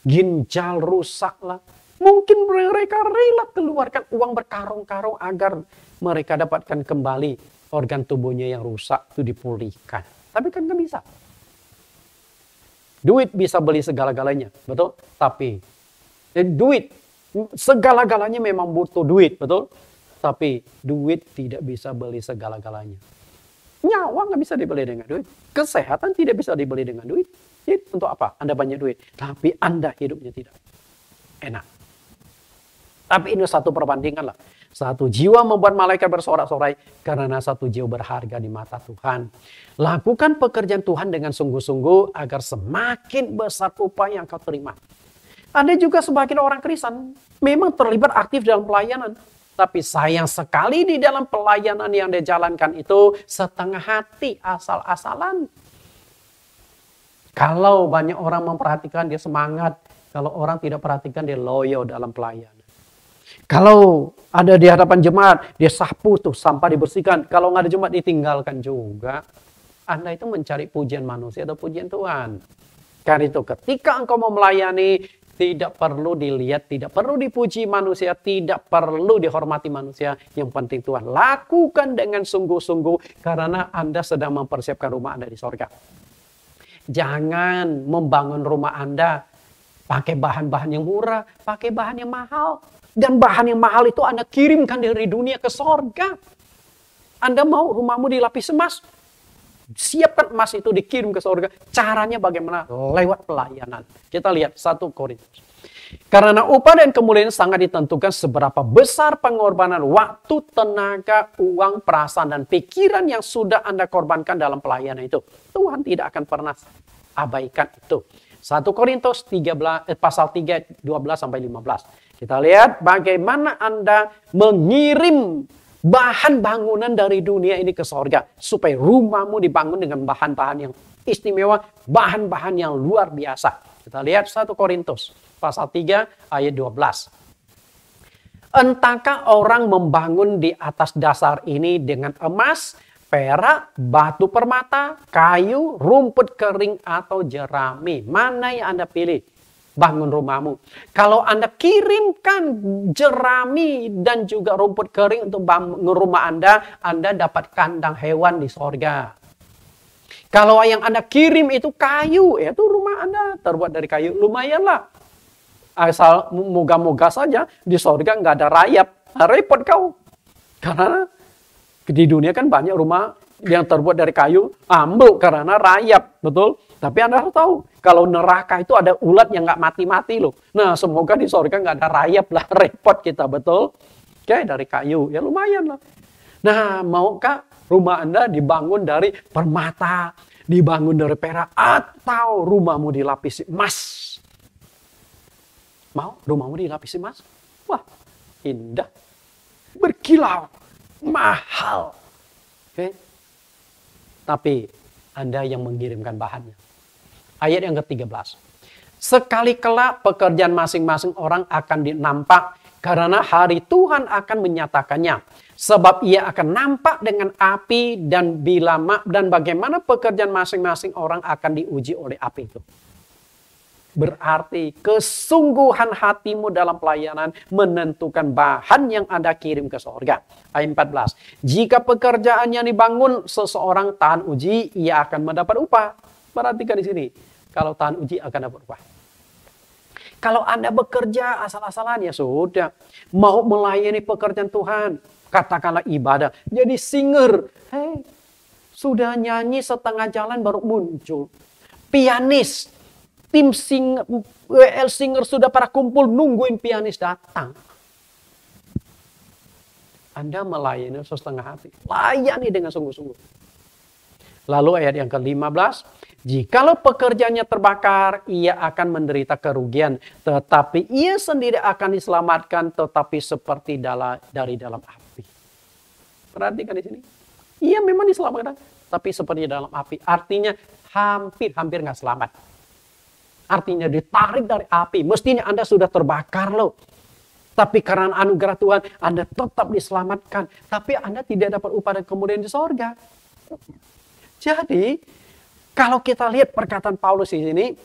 ginjal rusak lah. Mungkin mereka rela keluarkan uang berkarung-karung agar mereka dapatkan kembali organ tubuhnya yang rusak itu dipulihkan. Tapi kan nggak bisa. Duit bisa beli segala-galanya, betul? Tapi duit, segala-galanya memang butuh duit, betul? Tapi duit tidak bisa beli segala-galanya. Nyawa nggak bisa dibeli dengan duit. Kesehatan tidak bisa dibeli dengan duit. Jadi untuk apa? Anda banyak duit. Tapi Anda hidupnya tidak enak. Tapi ini satu perbandingan lah. Satu jiwa membuat malaikat bersorak-sorai karena satu jiwa berharga di mata Tuhan. Lakukan pekerjaan Tuhan dengan sungguh-sungguh agar semakin besar upah yang kau terima. Anda juga sebagai orang Kristen memang terlibat aktif dalam pelayanan. Tapi sayang sekali di dalam pelayanan yang dia jalankan itu setengah hati, asal-asalan. Kalau banyak orang memperhatikan dia semangat. Kalau orang tidak perhatikan dia loyo dalam pelayanan. Kalau ada di hadapan jemaat, dia sapu tuh sampah dibersihkan. Kalau nggak ada jemaat ditinggalkan juga. Anda itu mencari pujian manusia atau pujian Tuhan. Karena itu ketika engkau mau melayani, tidak perlu dilihat, tidak perlu dipuji manusia, tidak perlu dihormati manusia. Yang penting Tuhan lakukan dengan sungguh-sungguh karena Anda sedang mempersiapkan rumah Anda di sorga. Jangan membangun rumah Anda pakai bahan-bahan yang murah, pakai bahan yang mahal. Dan bahan yang mahal itu Anda kirimkan dari dunia ke sorga. Anda mau rumahmu dilapisi emas? Siapkan emas itu dikirim ke surga. Caranya bagaimana? Lewat pelayanan. Kita lihat 1 Korintus. Karena upah dan kemuliaan sangat ditentukan seberapa besar pengorbanan waktu, tenaga, uang, perasaan, dan pikiran yang sudah Anda korbankan dalam pelayanan itu. Tuhan tidak akan pernah abaikan itu. 1 Korintus 13, pasal 3, 12-15. Kita lihat bagaimana Anda mengirim bahan bangunan dari dunia ini ke sorga. Supaya rumahmu dibangun dengan bahan-bahan yang istimewa, bahan-bahan yang luar biasa. Kita lihat 1 Korintus pasal 3 ayat 12. Entahkah orang membangun di atas dasar ini dengan emas, perak, batu permata, kayu, rumput kering, atau jerami? Mana yang Anda pilih? Bangun rumahmu. Kalau Anda kirimkan jerami dan juga rumput kering untuk bangun rumah Anda dapat kandang hewan di sorga. Kalau yang Anda kirim itu kayu, itu rumah Anda terbuat dari kayu, lumayanlah. Asal moga-moga saja di sorga nggak ada rayap, repot kau. Karena di dunia kan banyak rumah yang terbuat dari kayu, ambruk karena rayap, betul? Tapi Anda harus tahu, kalau neraka itu ada ulat yang nggak mati-mati loh. Nah, semoga di sorga nggak ada rayap lah, repot kita, betul? Oke, dari kayu, ya lumayan lah. Nah, maukah rumah Anda dibangun dari permata, dibangun dari perak, atau rumahmu dilapisi emas? Mau rumahmu dilapisi emas? Wah, indah, berkilau, mahal. Oke? Tapi Anda yang mengirimkan bahannya. Ayat yang ke-13. Sekali kelak pekerjaan masing-masing orang akan dinampak karena hari Tuhan akan menyatakannya. Sebab ia akan nampak dengan api dan bagaimana pekerjaan masing-masing orang akan diuji oleh api itu. Berarti kesungguhan hatimu dalam pelayanan menentukan bahan yang Anda kirim ke surga. Ayat 14. Jika pekerjaan yang dibangun seseorang tahan uji, ia akan mendapat upah. Perhatikan di sini. Kalau tahan uji akan dapat upah. Kalau Anda bekerja asal-asalan ya sudah. Mau melayani pekerjaan Tuhan. Katakanlah ibadah. Jadi singer. Sudah nyanyi setengah jalan baru muncul. Pianis. Tim singer, WL singer sudah pada kumpul nungguin pianis datang. Anda melayani setengah hati. Layani dengan sungguh-sungguh. Lalu ayat yang ke-15. Jikalau pekerjaannya terbakar, ia akan menderita kerugian. Tetapi ia sendiri akan diselamatkan, tetapi seperti dari dalam api. Perhatikan di sini. Ia memang diselamatkan, tapi seperti dalam api. Artinya hampir nggak selamat. Artinya ditarik dari api. Mestinya Anda sudah terbakar loh. Tapi karena anugerah Tuhan, Anda tetap diselamatkan. Tapi Anda tidak dapat upah dan kemudian di sorga. Jadi, kalau kita lihat perkataan Paulus di sini,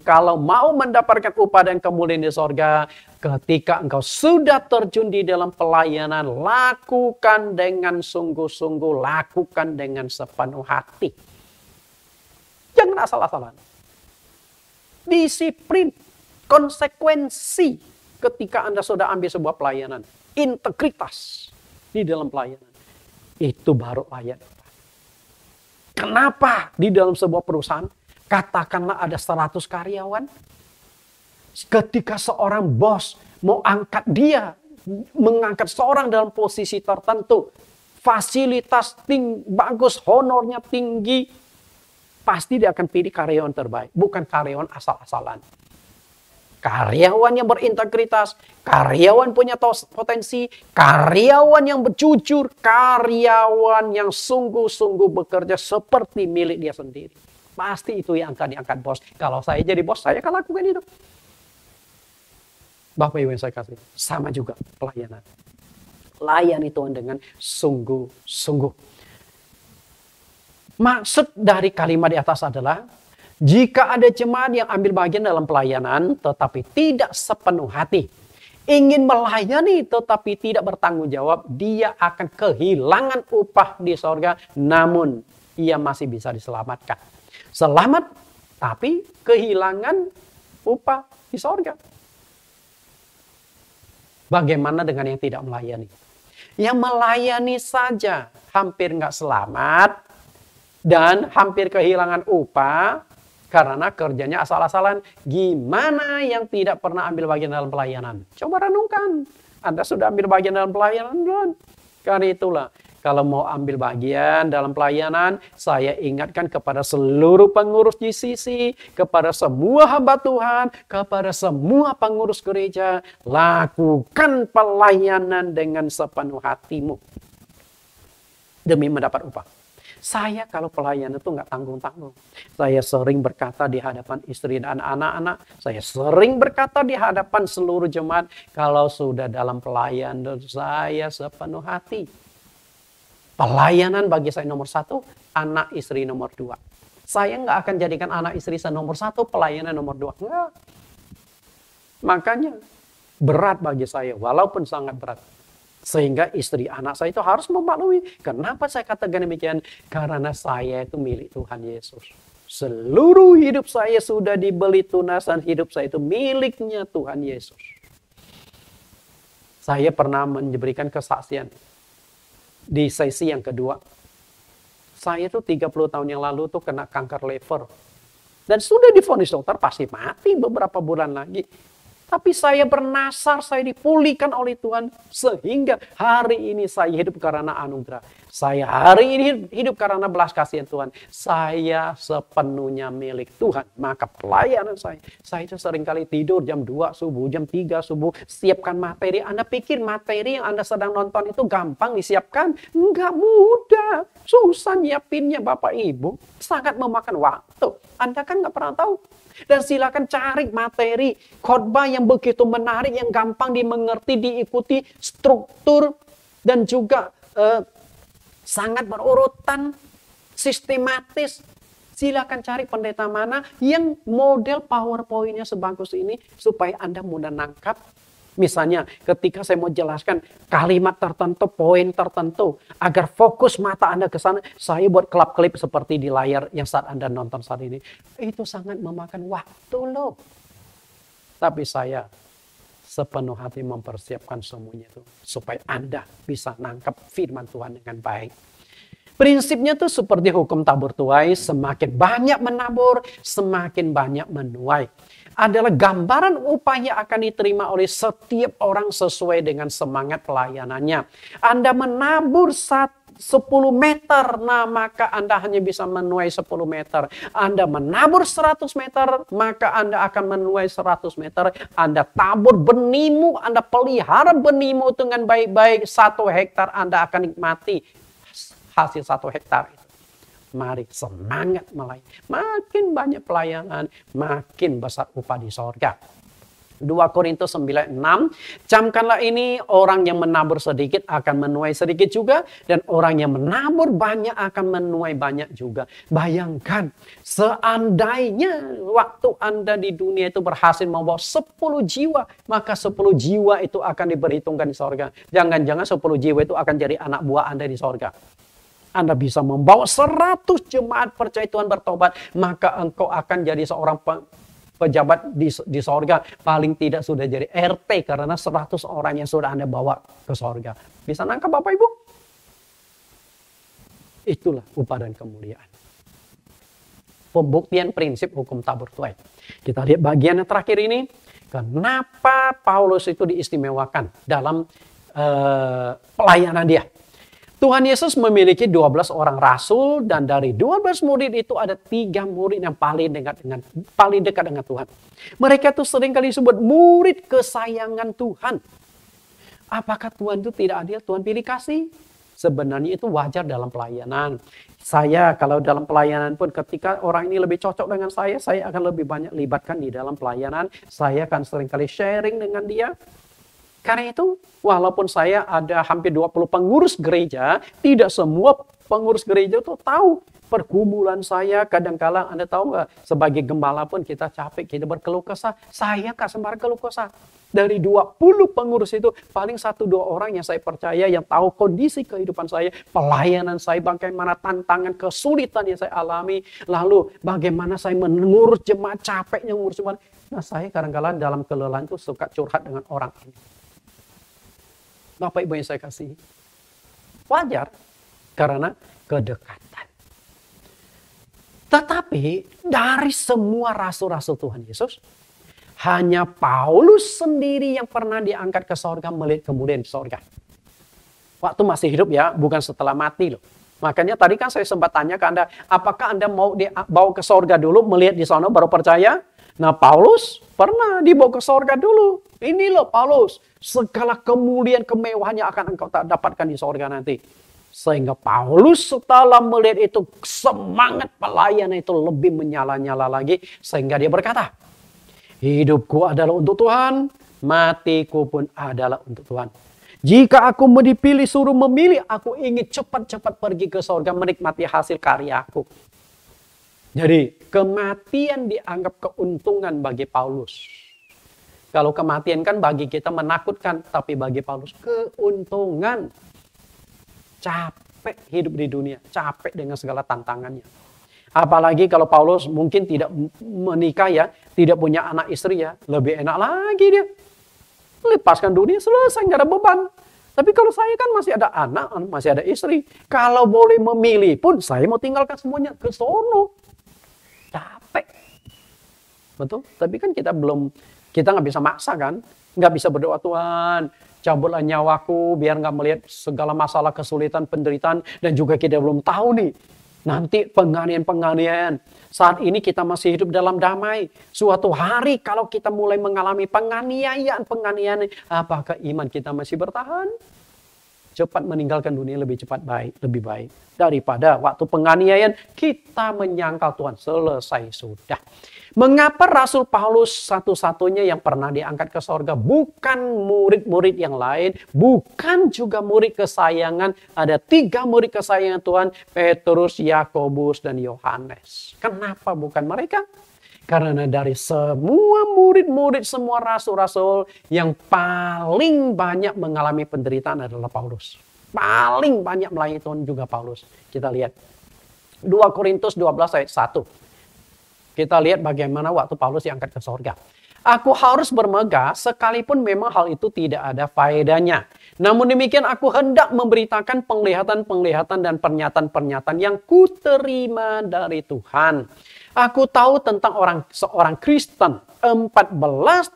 kalau mau mendapatkan upah dan kemuliaan di sorga, ketika engkau sudah terjun di dalam pelayanan, lakukan dengan sungguh-sungguh, lakukan dengan sepenuh hati. Jangan asal-asalan. Disiplin, konsekuensi ketika Anda sudah ambil sebuah pelayanan. Integritas di dalam pelayanan. Itu baru layak. Kenapa di dalam sebuah perusahaan, katakanlah ada 100 karyawan. Ketika seorang bos mau angkat dia, mengangkat seorang dalam posisi tertentu, fasilitas bagus, honornya tinggi, pasti dia akan pilih karyawan terbaik, bukan karyawan asal-asalan. Karyawan yang berintegritas, karyawan punya potensi, karyawan yang berjujur, karyawan yang sungguh-sungguh bekerja seperti milik dia sendiri. Pasti itu yang akan diangkat bos. Kalau saya jadi bos, saya akan lakukan itu. Bapak Ibu yang saya kasih, sama juga pelayanan. Layani Tuhan dengan sungguh-sungguh. Maksud dari kalimat di atas adalah, jika ada jemaat yang ambil bagian dalam pelayanan, tetapi tidak sepenuh hati, ingin melayani tetapi tidak bertanggung jawab, dia akan kehilangan upah di sorga, namun ia masih bisa diselamatkan. Selamat, tapi kehilangan upah di sorga. Bagaimana dengan yang tidak melayani? Yang melayani saja hampir nggak selamat dan hampir kehilangan upah karena kerjanya asal-asalan. Gimana yang tidak pernah ambil bagian dalam pelayanan? Coba renungkan. Anda sudah ambil bagian dalam pelayanan belum? Karena itulah, kalau mau ambil bagian dalam pelayanan, saya ingatkan kepada seluruh pengurus GCC, kepada semua hamba Tuhan, kepada semua pengurus gereja, lakukan pelayanan dengan sepenuh hatimu demi mendapat upah. Saya kalau pelayanan itu nggak tanggung-tanggung. Saya sering berkata di hadapan istri dan anak-anak. Saya sering berkata di hadapan seluruh jemaat. Kalau sudah dalam pelayanan saya sepenuh hati. Pelayanan bagi saya nomor 1, anak istri nomor 2. Saya nggak akan jadikan anak istri saya nomor 1, pelayanan nomor 2. Enggak. Makanya berat bagi saya, walaupun sangat berat. Sehingga istri anak saya itu harus memaklumi. Kenapa saya katakan demikian? Karena saya itu milik Tuhan Yesus. Seluruh hidup saya sudah dibeli tunasan, hidup saya itu miliknya Tuhan Yesus. Saya pernah memberikan kesaksian di sesi yang kedua. Saya tuh 30 tahun yang lalu tuh kena kanker liver. Dan sudah divonis dokter pasti mati beberapa bulan lagi. Tapi saya bernasar, saya dipulihkan oleh Tuhan. Sehingga hari ini saya hidup karena anugerah. Saya hari ini hidup karena belas kasihan Tuhan. Saya sepenuhnya milik Tuhan. Maka pelayanan saya itu seringkali tidur jam 2 subuh, jam 3 subuh. Siapkan materi. Anda pikir materi yang Anda sedang nonton itu gampang disiapkan? Enggak mudah. Susah nyiapinnya Bapak Ibu. Sangat memakan waktu. Anda kan nggak pernah tahu. Dan silakan cari materi khotbah yang begitu menarik, yang gampang dimengerti, diikuti, struktur, dan juga sangat berurutan, sistematis. Silakan cari pendeta mana yang model PowerPoint-nya sebagus ini, supaya Anda mudah nangkap. Misalnya ketika saya mau jelaskan kalimat tertentu, poin tertentu, agar fokus mata Anda ke sana, saya buat klip seperti di layar yang saat Anda nonton saat ini. Itu sangat memakan waktu loh. Tapi saya sepenuh hati mempersiapkan semuanya itu supaya Anda bisa nangkap firman Tuhan dengan baik. Prinsipnya tuh seperti hukum tabur tuai, semakin banyak menabur, semakin banyak menuai. Adalah gambaran upaya akan diterima oleh setiap orang sesuai dengan semangat pelayanannya. Anda menabur 10 meter, nah maka Anda hanya bisa menuai 10 meter. Anda menabur 100 meter, maka Anda akan menuai 100 meter. Anda tabur benihmu, Anda pelihara benihmu dengan baik-baik, 1 hektar Anda akan nikmati hasil 1 hektar. Mari semangat melayani. Makin banyak pelayanan, makin besar upah di sorga. 2 Korintus 9:6, camkanlah ini, orang yang menabur sedikit akan menuai sedikit juga, dan orang yang menabur banyak akan menuai banyak juga. Bayangkan, seandainya waktu Anda di dunia itu berhasil membawa 10 jiwa, maka 10 jiwa itu akan diperhitungkan di sorga. Jangan-jangan 10 jiwa itu akan jadi anak buah Anda di sorga. Anda bisa membawa 100 jemaat percaya Tuhan bertobat, maka engkau akan jadi seorang pejabat di sorga. Paling tidak sudah jadi RT karena 100 orang yang sudah Anda bawa ke sorga. Bisa nangkap Bapak Ibu? Itulah upah dan kemuliaan. Pembuktian prinsip hukum tabur tuai. Kita lihat bagian yang terakhir ini. Kenapa Paulus itu diistimewakan dalam pelayanan dia? Tuhan Yesus memiliki 12 orang rasul, dan dari 12 murid itu ada 3 murid yang paling dekat dengan Tuhan. Mereka itu seringkali disebut murid kesayangan Tuhan. Apakah Tuhan itu tidak adil? Tuhan pilih kasih? Sebenarnya itu wajar dalam pelayanan. Saya kalau dalam pelayanan pun ketika orang ini lebih cocok dengan saya akan lebih banyak libatkan di dalam pelayanan. Saya akan seringkali sharing dengan dia. Karena itu, walaupun saya ada hampir 20 pengurus gereja, tidak semua pengurus gereja itu tahu pergumulan saya. Kadang-kadang Anda tahu nggak, sebagai gembala pun kita capek, kita berkeluh kesah. Saya nggak sembarang keluh kesah. Dari 20 pengurus itu, paling 1-2 orang yang saya percaya, yang tahu kondisi kehidupan saya, pelayanan saya, bagaimana tantangan, kesulitan yang saya alami, lalu bagaimana saya mengurus jemaat, capeknya mengurus jemaat. Nah, saya kadang-kadang dalam kelelahan itu suka curhat dengan orang ini. Bapak Ibu yang saya kasih, wajar. karena kedekatan. Tetapi dari semua rasul-rasul Tuhan Yesus, hanya Paulus sendiri yang pernah diangkat ke sorga, melihat kemudian di sorga. Waktu masih hidup ya, bukan setelah mati loh. Makanya tadi kan saya sempat tanya ke Anda, apakah Anda mau dibawa ke sorga dulu, melihat di sana baru percaya? Nah, Paulus pernah dibawa ke sorga dulu. Ini loh Paulus, segala kemuliaan kemewahannya akan engkau dapatkan di sorga nanti. Sehingga Paulus setelah melihat itu, semangat pelayanan itu lebih menyala-nyala lagi. Sehingga dia berkata, hidupku adalah untuk Tuhan, matiku pun adalah untuk Tuhan. Jika aku dipilih suruh memilih, aku ingin cepat-cepat pergi ke sorga menikmati hasil karyaku. Jadi kematian dianggap keuntungan bagi Paulus. Kalau kematian kan bagi kita menakutkan, tapi bagi Paulus keuntungan. Capek hidup di dunia, capek dengan segala tantangannya. Apalagi kalau Paulus mungkin tidak menikah ya, tidak punya anak istri ya, lebih enak lagi dia. Lepaskan dunia, selesai, nggak ada beban. Tapi kalau saya kan masih ada anak, masih ada istri. Kalau boleh memilih pun, saya mau tinggalkan semuanya ke sono. Capek. Betul? Tapi kan kita nggak bisa maksa kan. Nggak bisa berdoa, Tuhan, cabutlah nyawaku, biar nggak melihat segala masalah, kesulitan, penderitaan. Dan juga kita belum tahu nih, nanti penganiayaan. Saat ini kita masih hidup dalam damai. Suatu hari kalau kita mulai mengalami penganiayaan, apakah iman kita masih bertahan? Cepat meninggalkan dunia lebih baik daripada waktu penganiayaan kita menyangkal Tuhan selesai sudah. Mengapa Rasul Paulus satu-satunya yang pernah diangkat ke sorga? Bukan murid-murid yang lain, bukan juga murid kesayangan. Ada 3 murid kesayangan Tuhan, Petrus, Yakobus, dan Yohanes. Kenapa bukan mereka? Karena dari semua murid-murid, semua rasul-rasul, yang paling banyak mengalami penderitaan adalah Paulus. Paling banyak melayani Tuhan juga Paulus. Kita lihat 2 Korintus 12 ayat 1. Kita lihat bagaimana waktu Paulus diangkat ke sorga. Aku harus bermegah sekalipun memang hal itu tidak ada faedahnya. Namun demikian aku hendak memberitakan penglihatan-penglihatan dan pernyataan-pernyataan yang kuterima dari Tuhan. Aku tahu tentang seorang Kristen 14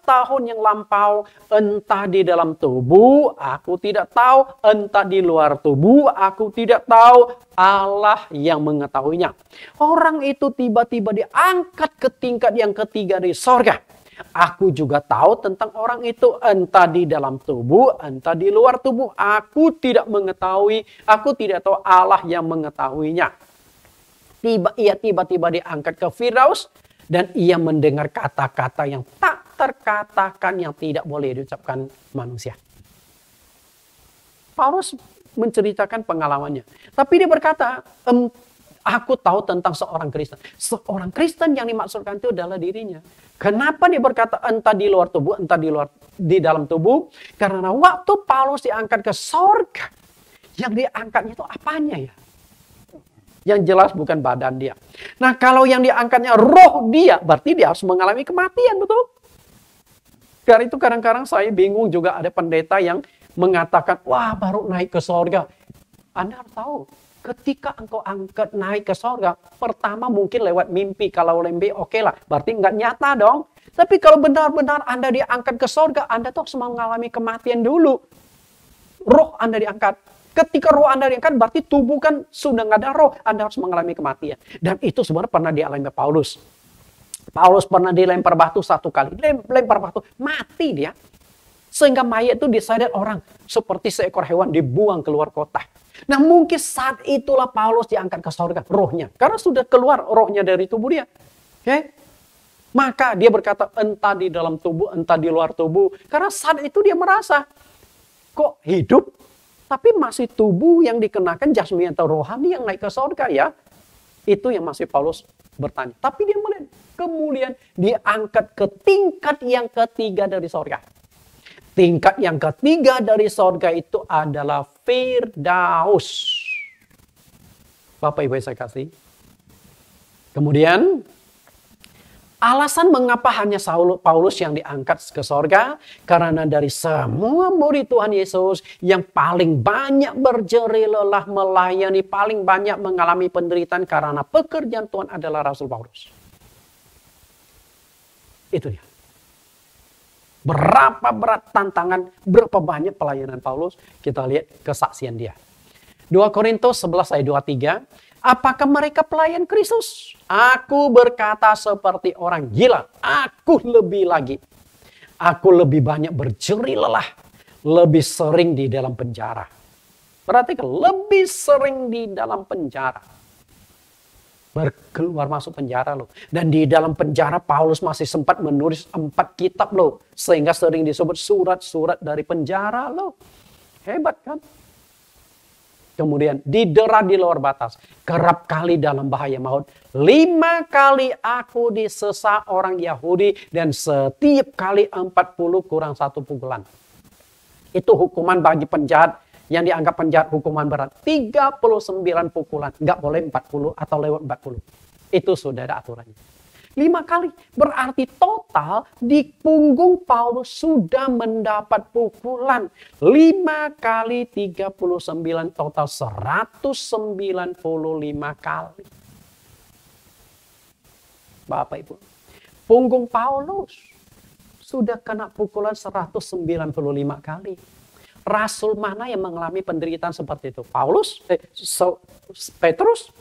tahun yang lampau, entah di dalam tubuh aku tidak tahu, entah di luar tubuh aku tidak tahu, Allah yang mengetahuinya. Orang itu tiba-tiba diangkat ke tingkat yang ketiga di sorga. Aku juga tahu tentang orang itu, entah di dalam tubuh, entah di luar tubuh. Aku tidak mengetahui, aku tidak tahu, Allah yang mengetahuinya. Ia tiba-tiba diangkat ke Firaus dan ia mendengar kata-kata yang tak terkatakan, yang tidak boleh diucapkan manusia. Paulus menceritakan pengalamannya. Tapi dia berkata, aku tahu tentang seorang Kristen. Seorang Kristen yang dimaksudkan itu adalah dirinya. Kenapa dia berkata entah di luar tubuh, entah di dalam tubuh? Karena waktu Paulus diangkat ke sorga, yang diangkatnya itu apanya ya? Yang jelas bukan badan dia. Nah, kalau yang diangkatnya roh dia, berarti dia harus mengalami kematian, betul? Karena itu kadang-kadang saya bingung juga, ada pendeta yang mengatakan, wah baru naik ke sorga. Anda harus tahu, ketika engkau angkat naik ke sorga, pertama mungkin lewat mimpi. Kalau mimpi oke lah, berarti nggak nyata dong. Tapi kalau benar-benar Anda diangkat ke sorga, Anda tuh harus mengalami kematian dulu. Roh Anda diangkat. Ketika roh Anda diangkat, berarti tubuh kan sudah nggak ada roh. Anda harus mengalami kematian. Dan itu sebenarnya pernah dialami Paulus. Paulus pernah dilempar batu 1 kali. Lempar batu, mati dia. Sehingga mayat itu diseret orang. Seperti seekor hewan dibuang keluar kota. Nah mungkin saat itulah Paulus diangkat ke sorga, rohnya. Karena sudah keluar rohnya dari tubuh dia. Okay? Maka dia berkata, entah di dalam tubuh, entah di luar tubuh. Karena saat itu dia merasa, kok hidup? Tapi masih tubuh yang dikenakan jasmani atau rohani yang naik ke sorga ya. Itu yang masih Paulus bertanya. Tapi dia melihat kemudian diangkat ke tingkat yang ketiga dari sorga. Tingkat yang ketiga dari sorga itu adalah Firdaus. Bapak Ibu saya kasih. Kemudian Alasan mengapa hanya Paulus yang diangkat ke sorga, karena dari semua murid Tuhan Yesus yang paling banyak berjerih lelah melayani, paling banyak mengalami penderitaan karena pekerjaan Tuhan adalah Rasul Paulus. Itu dia. Berapa berat tantangan, berapa banyak pelayanan Paulus, kita lihat kesaksian dia. 2 Korintus 11 ayat 23. Apakah mereka pelayan Kristus? Aku berkata seperti orang gila. Aku lebih lagi. Aku lebih banyak berjerih lelah. Lebih sering di dalam penjara. Berarti lebih sering di dalam penjara. Berkeluar masuk penjara loh. Dan di dalam penjara Paulus masih sempat menulis 4 kitab loh. Sehingga sering disebut surat-surat dari penjara loh. Hebat kan? Kemudian didera di luar batas. Kerap kali dalam bahaya maut. 5 kali aku disesa orang Yahudi. Dan setiap kali 40 kurang 1 pukulan. Itu hukuman bagi penjahat. Yang dianggap penjahat hukuman berat. 39 pukulan. Nggak boleh 40 atau lewat 40. Itu sudah ada aturannya. 5 kali. Berarti total di punggung Paulus sudah mendapat pukulan. 5 kali 39 total 195 kali. Bapak Ibu. Punggung Paulus sudah kena pukulan 195 kali. Rasul mana yang mengalami penderitaan seperti itu? Paulus? Petrus?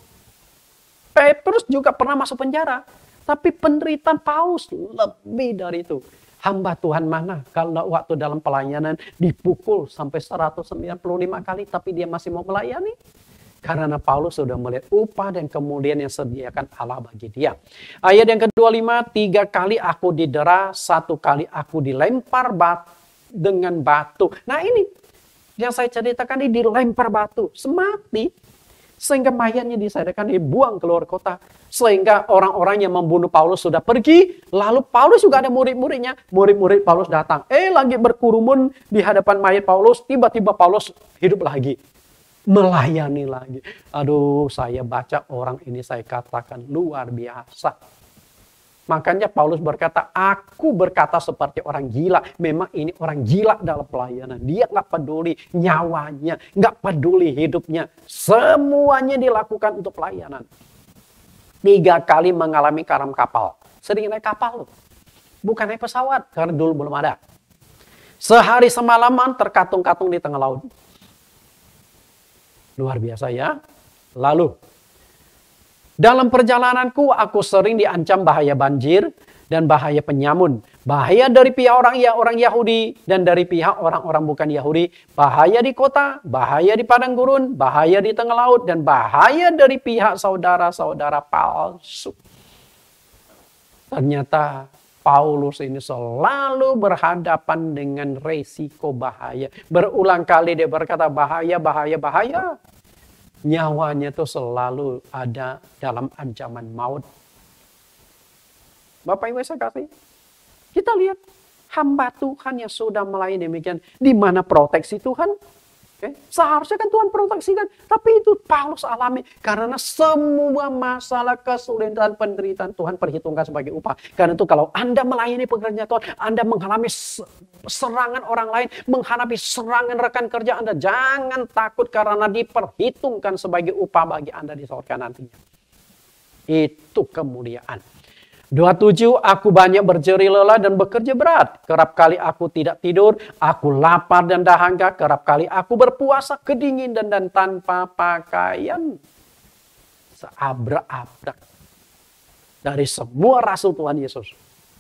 Petrus juga pernah masuk penjara. Tapi penderitaan Paulus lebih dari itu. Hamba Tuhan mana kalau waktu dalam pelayanan dipukul sampai 195 kali tapi dia masih mau melayani? Karena Paulus sudah melihat upah dan kemudian yang sediakan Allah bagi dia. Ayat yang ke-25, 3 kali aku didera, 1 kali aku dilempar dengan batu. Nah ini yang saya ceritakan ini dilempar batu. Semati. Sehingga mayatnya disadarkan dibuang keluar kota. Sehingga orang-orang yang membunuh Paulus sudah pergi. Lalu Paulus juga ada murid-muridnya. Murid-murid Paulus datang. Lagi berkurumun di hadapan mayat Paulus. Tiba-tiba Paulus hidup lagi. Melayani lagi. Aduh, saya baca orang ini saya katakan luar biasa. Makanya Paulus berkata, aku berkata seperti orang gila. Memang ini orang gila dalam pelayanan. Dia nggak peduli nyawanya, nggak peduli hidupnya. Semuanya dilakukan untuk pelayanan. 3 kali mengalami karam kapal. Sering naik kapal loh. Bukan naik pesawat, karena dulu belum ada. Sehari semalaman terkatung-katung di tengah laut. Luar biasa ya. Lalu, dalam perjalananku aku sering diancam bahaya banjir dan bahaya penyamun. Bahaya dari pihak orang Yahudi dan dari pihak orang-orang bukan Yahudi. Bahaya di kota, bahaya di padang gurun, bahaya di tengah laut, dan bahaya dari pihak saudara-saudara palsu. Ternyata Paulus ini selalu berhadapan dengan resiko bahaya. Berulang kali dia berkata bahaya, bahaya, bahaya. Nyawanya itu selalu ada dalam ancaman maut. Bapak Ibu saya kasih. Kita lihat hamba Tuhan yang sudah melayani demikian. Di mana proteksi Tuhan? Seharusnya kan Tuhan proteksikan. Tapi itu Paulus alami. Karena semua masalah kesulitan penderitaan Tuhan perhitungkan sebagai upah. Karena itu kalau Anda melayani pekerjaan Tuhan. Anda mengalami serangan orang lain. Menghadapi serangan rekan kerja Anda. Jangan takut karena diperhitungkan sebagai upah bagi Anda di sorga nantinya. Itu kemuliaan. 27, aku banyak berjerih lelah dan bekerja berat. Kerap kali aku tidak tidur, aku lapar dan dahaga. Kerap kali aku berpuasa kedinginan dan tanpa pakaian. Seabrak-abrak. Dari semua rasul Tuhan Yesus.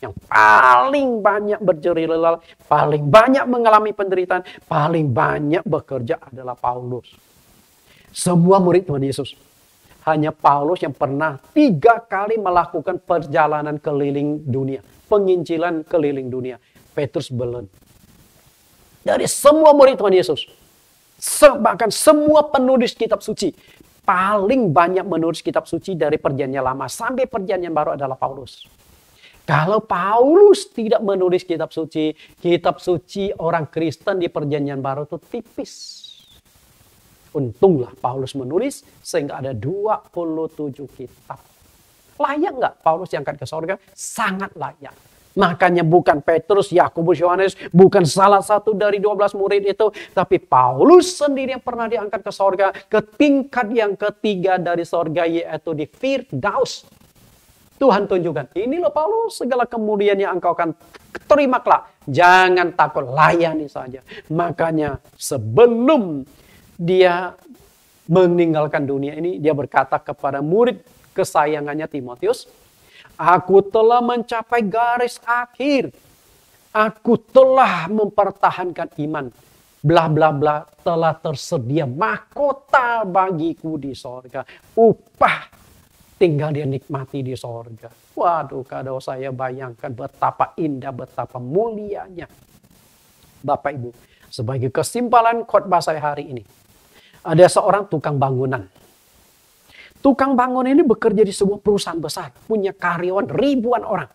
Yang paling banyak berjerih lelah, paling banyak mengalami penderitaan, paling banyak bekerja adalah Paulus. Semua murid Tuhan Yesus. Hanya Paulus yang pernah 3 kali melakukan perjalanan keliling dunia. Penginjilan keliling dunia. Petrus belum. Dari semua murid Tuhan Yesus. Bahkan semua penulis kitab suci. Paling banyak menulis kitab suci dari perjanjian lama sampai perjanjian baru adalah Paulus. Kalau Paulus tidak menulis kitab suci orang Kristen di perjanjian baru itu tipis. Untunglah Paulus menulis sehingga ada 27 kitab. Layak nggak Paulus diangkat ke sorga? Sangat layak. Makanya bukan Petrus, Yakobus, Yohanes, bukan salah satu dari 12 murid itu. Tapi Paulus sendiri yang pernah diangkat ke sorga, ke tingkat yang ketiga dari sorga, yaitu di Firdaus. Tuhan tunjukkan, ini loh Paulus, segala kemuliaan yang engkau akan terima kelak. Jangan takut, layani saja. Makanya sebelum dia meninggalkan dunia ini, dia berkata kepada murid kesayangannya Timotius, aku telah mencapai garis akhir. Aku telah mempertahankan iman. Bla bla bla, telah tersedia mahkota bagiku di sorga. Upah tinggal dia nikmati di sorga. Waduh, kalau saya bayangkan betapa indah, betapa mulianya. Bapak Ibu, sebagai kesimpulan khotbah saya hari ini, ada seorang tukang bangunan. Tukang bangun ini bekerja di sebuah perusahaan besar, punya karyawan ribuan orang.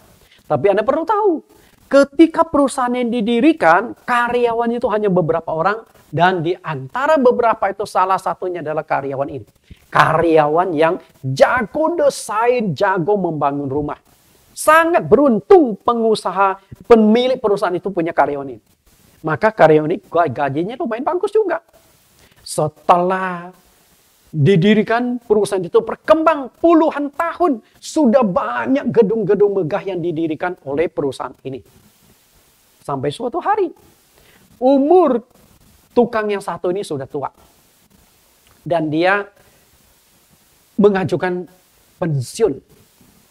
Tapi Anda perlu tahu, ketika perusahaan yang didirikan, karyawan itu hanya beberapa orang, dan di antara beberapa itu salah satunya adalah karyawan ini. Karyawan yang jago desain, jago membangun rumah. Sangat beruntung pengusaha, pemilik perusahaan itu punya karyawan ini. Maka karyawan ini gajinya lumayan bagus juga. Setelah didirikan perusahaan itu berkembang puluhan tahun, sudah banyak gedung-gedung megah yang didirikan oleh perusahaan ini. Sampai suatu hari, umur tukang yang satu ini sudah tua. Dan dia mengajukan pensiun.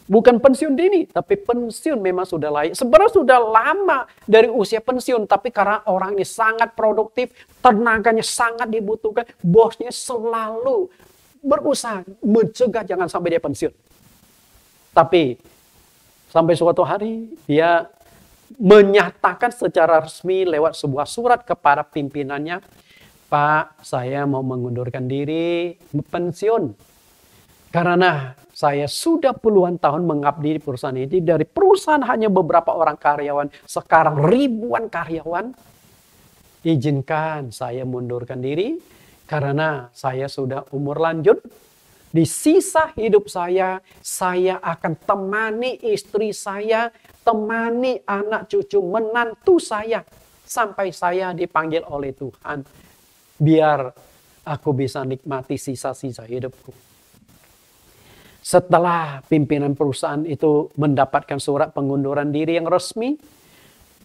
Bukan pensiun dini, tapi pensiun memang sudah layak. Sebenarnya sudah lama dari usia pensiun, tapi karena orang ini sangat produktif, tenaganya sangat dibutuhkan, bosnya selalu berusaha mencegah jangan sampai dia pensiun. Tapi sampai suatu hari dia menyatakan secara resmi lewat sebuah surat kepada pimpinannya, Pak, saya mau mengundurkan diri, pensiun. Karena saya sudah puluhan tahun mengabdi di perusahaan ini. Dari perusahaan hanya beberapa orang karyawan, sekarang ribuan karyawan. Izinkan saya mundurkan diri karena saya sudah umur lanjut. Di sisa hidup saya akan temani istri saya, temani anak cucu menantu saya. Sampai saya dipanggil oleh Tuhan. Biar aku bisa nikmati sisa-sisa hidupku. Setelah pimpinan perusahaan itu mendapatkan surat pengunduran diri yang resmi,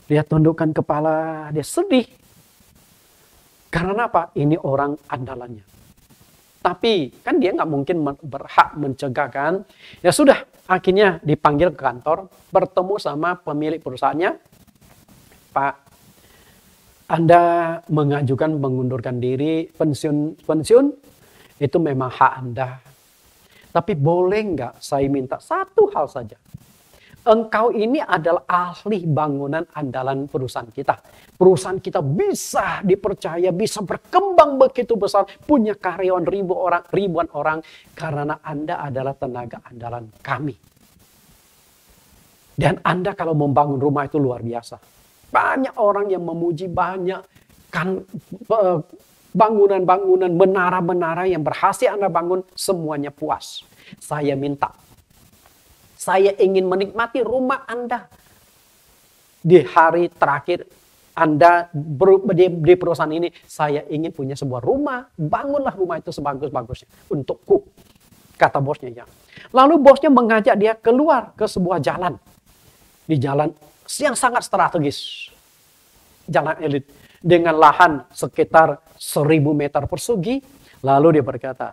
dia tundukkan kepala, dia sedih. Karena apa? Ini orang andalannya. Tapi kan dia nggak mungkin berhak mencegah kan. Ya sudah, akhirnya dipanggil ke kantor, bertemu sama pemilik perusahaannya. Pak, Anda mengajukan mengundurkan diri, pensiun itu memang hak Anda. Tapi boleh nggak saya minta satu hal saja. Engkau ini adalah ahli bangunan andalan perusahaan kita. Perusahaan kita bisa dipercaya, bisa berkembang begitu besar. Punya karyawan ribuan orang. Karena Anda adalah tenaga andalan kami. Dan Anda kalau membangun rumah itu luar biasa. Banyak orang yang memuji, banyak kan bangunan-bangunan, menara-menara yang berhasil Anda bangun, semuanya puas. Saya minta, saya ingin menikmati rumah Anda. Di hari terakhir Anda di perusahaan ini, saya ingin punya sebuah rumah. Bangunlah rumah itu sebagus-bagusnya untukku, kata bosnya. Ya. Lalu bosnya mengajak dia keluar ke sebuah jalan. Di jalan yang sangat strategis. Jalan elit. Dengan lahan sekitar 1000 meter persegi. Lalu dia berkata,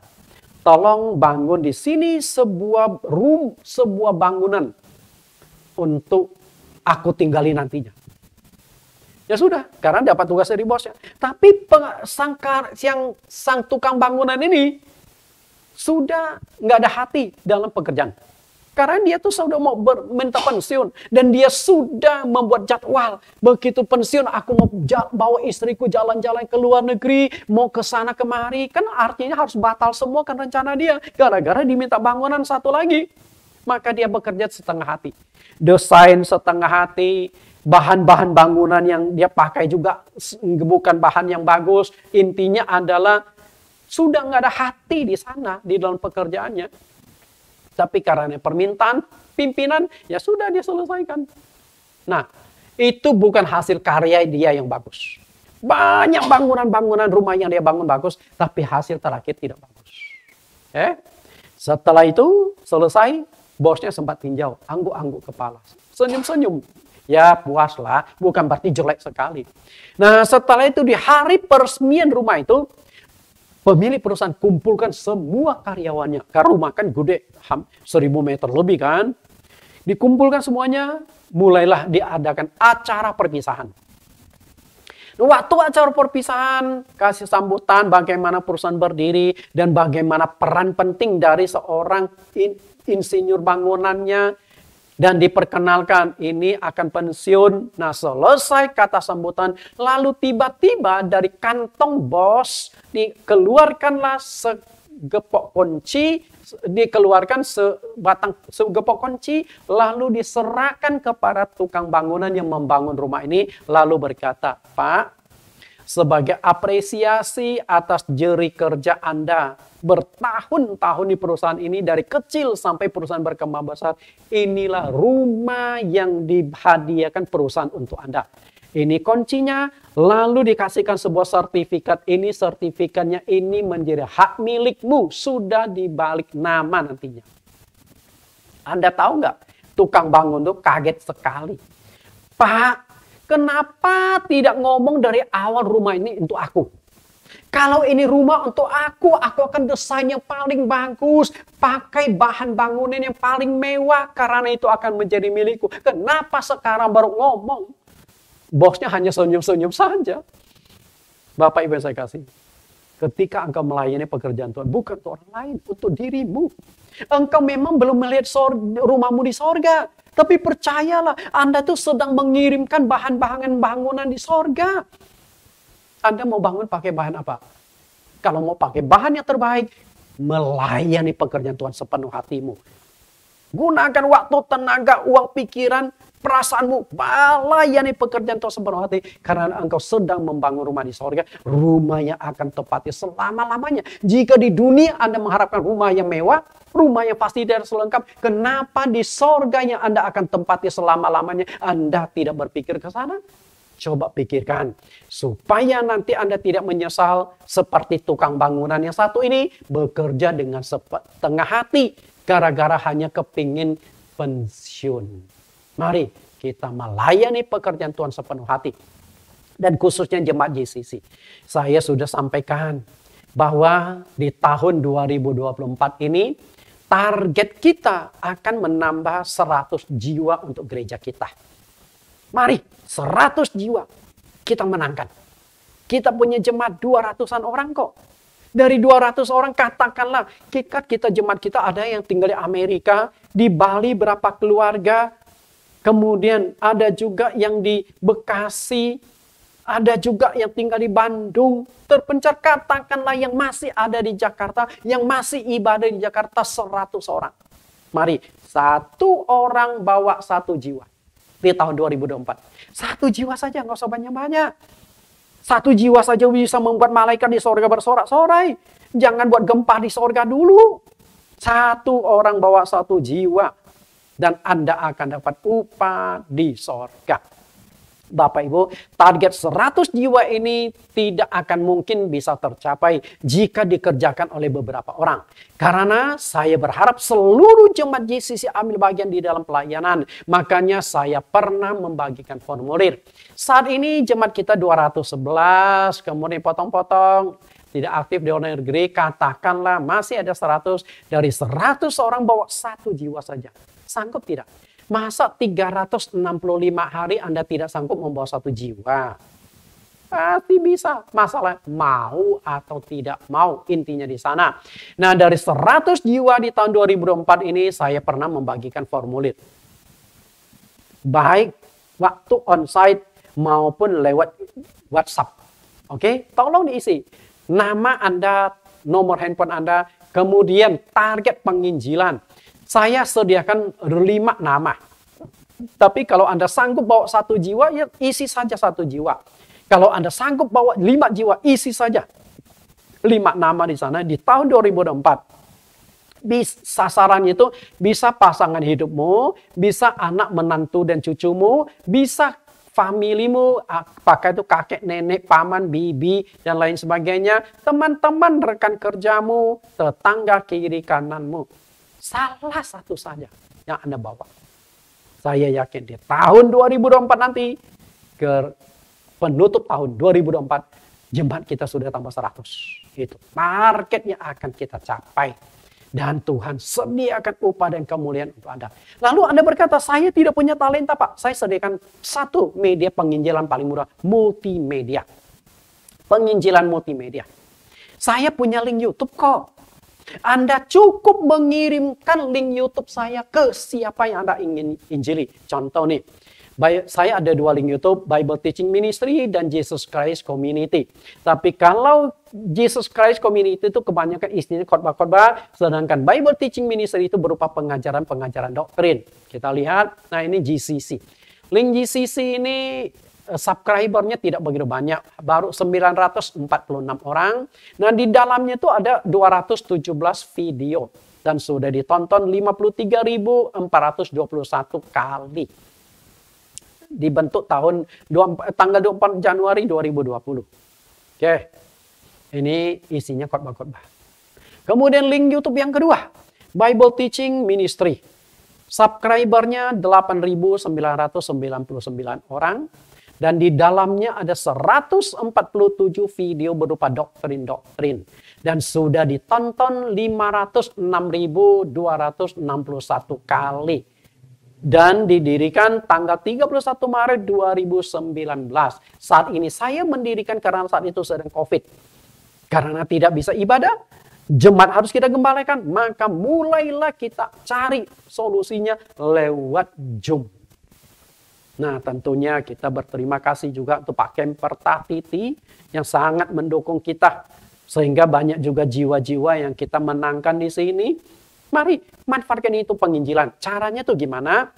tolong bangun di sini sebuah bangunan untuk aku tinggali nantinya. Ya sudah, karena dapat tugas dari bosnya. Tapi sang tukang bangunan ini sudah nggak ada hati dalam pekerjaan. Karena dia tuh sudah mau minta pensiun. Dan dia sudah membuat jadwal. Begitu pensiun, aku mau bawa istriku jalan-jalan ke luar negeri. Mau ke sana kemari. Kan artinya harus batal semua kan rencana dia. Gara-gara diminta bangunan satu lagi. Maka dia bekerja setengah hati. Desain setengah hati. Bahan-bahan bangunan yang dia pakai juga bukan bahan yang bagus. Intinya adalah sudah nggak ada hati di sana. Di dalam pekerjaannya. Tapi karena permintaan pimpinan, ya sudah dia selesaikan. Nah, itu bukan hasil karya dia yang bagus. Banyak bangunan-bangunan rumah yang dia bangun bagus, tapi hasil terakhir tidak bagus. Setelah itu selesai, bosnya sempat tinjau, angguk-angguk kepala, senyum-senyum. Ya puaslah, bukan berarti jelek sekali. Nah setelah itu di hari peresmian rumah itu, pemilik perusahaan kumpulkan semua karyawannya. Karena rumah kan gede, 1000 meter lebih kan. Dikumpulkan semuanya, mulailah diadakan acara perpisahan. Waktu acara perpisahan, kasih sambutan bagaimana perusahaan berdiri dan bagaimana peran penting dari seorang insinyur bangunannya. Dan diperkenalkan ini akan pensiun. Nah selesai kata sambutan, lalu tiba-tiba dari kantong bos dikeluarkanlah segepok kunci, segepok kunci, lalu diserahkan kepada tukang bangunan yang membangun rumah ini, lalu berkata, Pak, sebagai apresiasi atas jerih kerja Anda bertahun-tahun di perusahaan ini, dari kecil sampai perusahaan berkembang besar, inilah rumah yang dihadiahkan perusahaan untuk Anda. Ini kuncinya, lalu dikasihkan sebuah sertifikat. Ini sertifikatnya ini menjadi hak milikmu, sudah dibalik nama nantinya. Anda tahu nggak? Tukang bangun itu kaget sekali. Pak, kenapa tidak ngomong dari awal rumah ini untuk aku? Kalau ini rumah untuk aku akan desain yang paling bagus. Pakai bahan bangunan yang paling mewah. Karena itu akan menjadi milikku. Kenapa sekarang baru ngomong? Bosnya hanya senyum-senyum saja. Bapak Ibu yang saya kasih. Ketika engkau melayani pekerjaan Tuhan, bukan untuk orang lain, untuk dirimu. Engkau memang belum melihat rumahmu di sorga. Tapi percayalah, Anda tuh sedang mengirimkan bahan-bahan bangunan di sorga. Anda mau bangun pakai bahan apa? Kalau mau pakai bahan yang terbaik, melayani pekerjaan Tuhan sepenuh hatimu. Gunakan waktu, tenaga, uang, pikiran, perasaanmu, melayani pekerjaan Tuhan sepenuh hati. Karena engkau sedang membangun rumah di sorga, rumah yang akan tepati selama-lamanya. Jika di dunia Anda mengharapkan rumah yang mewah, rumah yang pasti dan selengkap, kenapa di sorga yang Anda akan tempati selama-lamanya, Anda tidak berpikir ke sana? Coba pikirkan, supaya nanti Anda tidak menyesal seperti tukang bangunan yang satu ini, bekerja dengan setengah hati, gara-gara hanya kepingin pensiun. Mari kita melayani pekerjaan Tuhan sepenuh hati. Dan khususnya jemaat JCC. Saya sudah sampaikan bahwa di tahun 2024 ini, target kita akan menambah 100 jiwa untuk gereja kita. Mari, 100 jiwa kita menangkan. Kita punya jemaat 200-an orang kok. Dari 200 orang katakanlah, kita jemaat kita ada yang tinggal di Amerika, di Bali berapa keluarga, kemudian ada juga yang di Bekasi, ada juga yang tinggal di Bandung, terpencar. Katakanlah yang masih ada di Jakarta, yang masih ibadah di Jakarta 100 orang. Mari, 1 orang bawa 1 jiwa. Di tahun 2024. 1 jiwa saja, nggak usah banyak-banyak. 1 jiwa saja bisa membuat malaikat di sorga bersorak-sorai. Jangan buat gempa di sorga dulu. 1 orang bawa 1 jiwa. Dan Anda akan dapat upah di sorga. Bapak Ibu, target 100 jiwa ini tidak akan mungkin bisa tercapai jika dikerjakan oleh beberapa orang. Karena saya berharap seluruh jemaat JCC ambil bagian di dalam pelayanan. Makanya saya pernah membagikan formulir. Saat ini jemaat kita 211, kemudian potong-potong. Tidak aktif di luar negeri, katakanlah masih ada 100. Dari 100 orang bawa 1 jiwa saja. Sanggup tidak? Masa 365 hari Anda tidak sanggup membawa 1 jiwa? Pasti bisa. Masalah mau atau tidak mau, intinya di sana. Nah, dari 100 jiwa di tahun 2024 ini saya pernah membagikan formulir. Baik waktu onsite maupun lewat WhatsApp. Oke, tolong diisi. Nama Anda, nomor handphone Anda, kemudian target penginjilan. Saya sediakan 5 nama. Tapi kalau Anda sanggup bawa 1 jiwa, ya isi saja 1 jiwa. Kalau Anda sanggup bawa 5 jiwa, isi saja 5 nama di sana di tahun 2024. Sasarannya itu bisa pasangan hidupmu, bisa anak menantu dan cucumu, bisa familimu, apakah itu kakek, nenek, paman, bibi, dan lain sebagainya. Teman-teman, rekan kerjamu, tetangga kiri kananmu. Salah satu saja yang Anda bawa. Saya yakin di tahun 2024 nanti, ke penutup tahun 2024, jemaat kita sudah tambah 100. Itu target yang akan kita capai. Dan Tuhan sediakan upah dan kemuliaan untuk Anda. Lalu Anda berkata, saya tidak punya talenta Pak. Saya sediakan satu media penginjilan paling murah. Multimedia. Penginjilan multimedia. Saya punya link YouTube kok. Anda cukup mengirimkan link YouTube saya ke siapa yang Anda ingin injili. Contoh nih. Saya ada 2 link YouTube, Bible Teaching Ministry dan Jesus Christ Community. Tapi kalau Jesus Christ Community itu kebanyakan isinya khotbah-khotbah, sedangkan Bible Teaching Ministry itu berupa pengajaran-pengajaran doktrin. Kita lihat, nah ini GCC. Link GCC ini subscribernya tidak begitu banyak, baru 946 orang. Nah di dalamnya itu ada 217 video dan sudah ditonton 53.421 kali. Dibentuk tanggal 24 Januari 2020. Oke. Ini isinya khotbah-khotbah. Kemudian link YouTube yang kedua, Bible Teaching Ministry. Subscribernya 8.999 orang dan di dalamnya ada 147 video berupa doktrin-doktrin dan sudah ditonton 506.261 kali. Dan didirikan tanggal 31 Maret 2019. Saat ini saya mendirikan karena saat itu sedang COVID. Karena tidak bisa ibadah, jemaat harus kita gembalakan. Maka mulailah kita cari solusinya lewat Zoom. Nah tentunya kita berterima kasih juga untuk Pak Kemper Tatiti yang sangat mendukung kita. Sehingga banyak juga jiwa-jiwa yang kita menangkan di sini. Mari manfaatkan itu penginjilan. Caranya tuh gimana?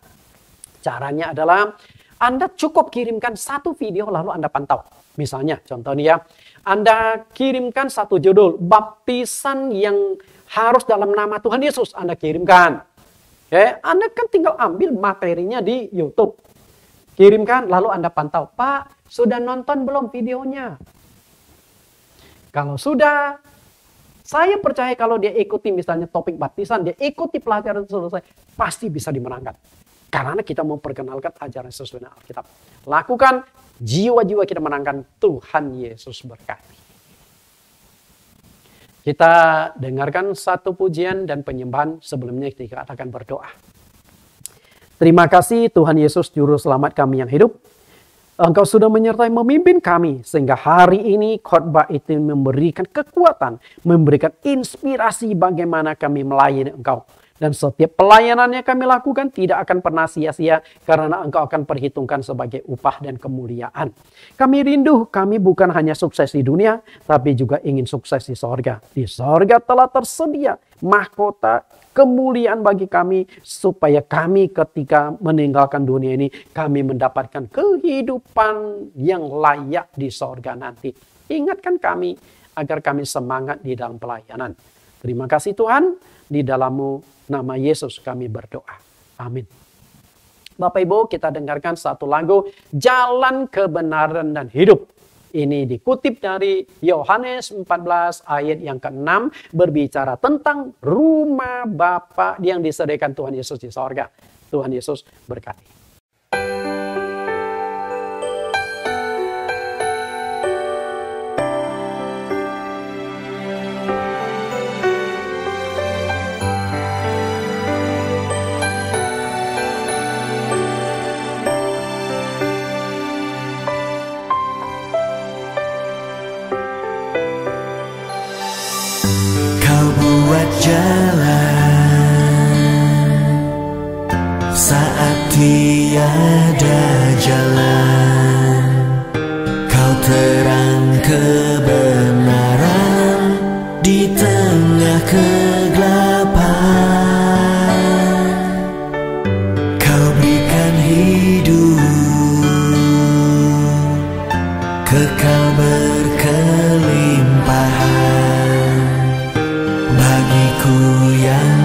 Caranya adalah Anda cukup kirimkan satu video lalu Anda pantau. Misalnya contohnya ya, Anda kirimkan satu judul, baptisan yang harus dalam nama Tuhan Yesus. Anda kirimkan. Oke, Anda kan tinggal ambil materinya di YouTube. Kirimkan lalu Anda pantau. Pak, sudah nonton belum videonya? Kalau sudah, saya percaya kalau dia ikuti misalnya topik baptisan, dia ikuti pelajaran selesai, pasti bisa dimenangkan. Karena kita mau perkenalkan ajaran sesuai dengan Alkitab. Lakukan, jiwa-jiwa kita menangkan, Tuhan Yesus berkati. Kita dengarkan satu pujian dan penyembahan sebelumnya kita akan berdoa. Terima kasih Tuhan Yesus Juru Selamat kami yang hidup. Engkau sudah menyertai memimpin kami sehingga hari ini khotbah itu memberikan kekuatan, memberikan inspirasi bagaimana kami melayani Engkau. Dan setiap pelayanan yang kami lakukan tidak akan pernah sia-sia karena Engkau akan perhitungkan sebagai upah dan kemuliaan. Kami rindu, kami bukan hanya sukses di dunia, tapi juga ingin sukses di sorga. Di sorga telah tersedia mahkota kemuliaan bagi kami supaya kami ketika meninggalkan dunia ini, kami mendapatkan kehidupan yang layak di sorga nanti. Ingatkan kami agar kami semangat di dalam pelayanan. Terima kasih Tuhan, di dalam-Mu nama Yesus kami berdoa. Amin. Bapak Ibu, kita dengarkan satu lagu, Jalan Kebenaran dan Hidup. Ini dikutip dari Yohanes 14 ayat yang ke-6, berbicara tentang rumah Bapa yang disediakan Tuhan Yesus di sorga. Tuhan Yesus berkati. Jalan saat tiada jalan, Kau terang kebenaran di tengah kegelapan. Kau berikan hidup kekal berkelimpahan bagiku yang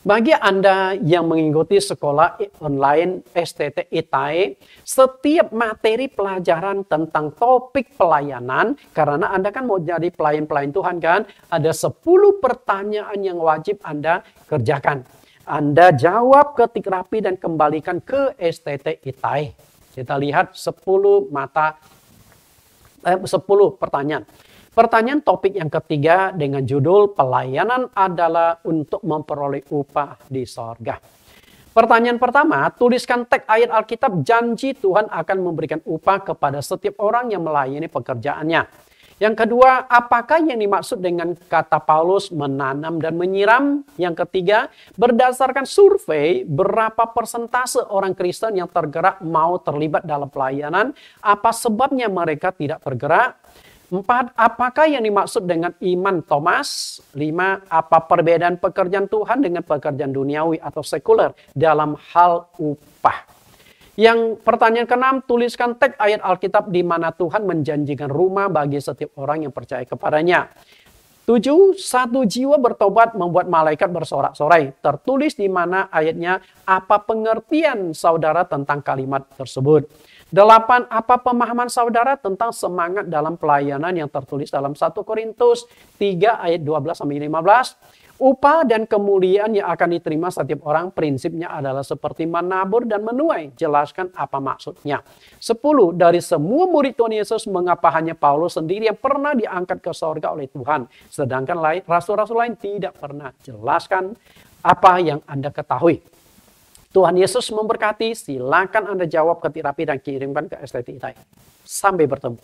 Bagi Anda yang mengikuti sekolah online STT ITAE, setiap materi pelajaran tentang topik pelayanan, karena Anda kan mau jadi pelayan-pelayan Tuhan kan, ada 10 pertanyaan yang wajib Anda kerjakan. Anda jawab, ketik rapi, dan kembalikan ke STT ITAE. Kita lihat 10 pertanyaan. Pertanyaan topik yang ketiga dengan judul pelayanan adalah untuk memperoleh upah di sorga. Pertanyaan pertama, tuliskan teks ayat Alkitab janji Tuhan akan memberikan upah kepada setiap orang yang melayani pekerjaannya. Yang kedua, apakah yang dimaksud dengan kata Paulus menanam dan menyiram? Yang ketiga, berdasarkan survei, berapa persentase orang Kristen yang tergerak mau terlibat dalam pelayanan? Apa sebabnya mereka tidak tergerak? 4. Apakah yang dimaksud dengan iman Thomas? 5. Apa perbedaan pekerjaan Tuhan dengan pekerjaan duniawi atau sekuler dalam hal upah? Yang pertanyaan ke-6, tuliskan teks ayat Alkitab di mana Tuhan menjanjikan rumah bagi setiap orang yang percaya kepadanya. 7. Satu jiwa bertobat membuat malaikat bersorak-sorai. Tertulis di mana ayatnya, apa pengertian saudara tentang kalimat tersebut. 8. Apa pemahaman saudara tentang semangat dalam pelayanan yang tertulis dalam 1 Korintus 3 ayat 12-15. Upah dan kemuliaan yang akan diterima setiap orang prinsipnya adalah seperti menabur dan menuai. Jelaskan apa maksudnya. 10. Dari semua murid Tuhan Yesus, mengapa hanya Paulus sendiri yang pernah diangkat ke sorga oleh Tuhan, sedangkan rasul-rasul lain tidak pernah? Jelaskan apa yang Anda ketahui. Tuhan Yesus memberkati. Silakan Anda jawab, ketik rapi, dan kirimkan ke STT ITAE. Sampai bertemu.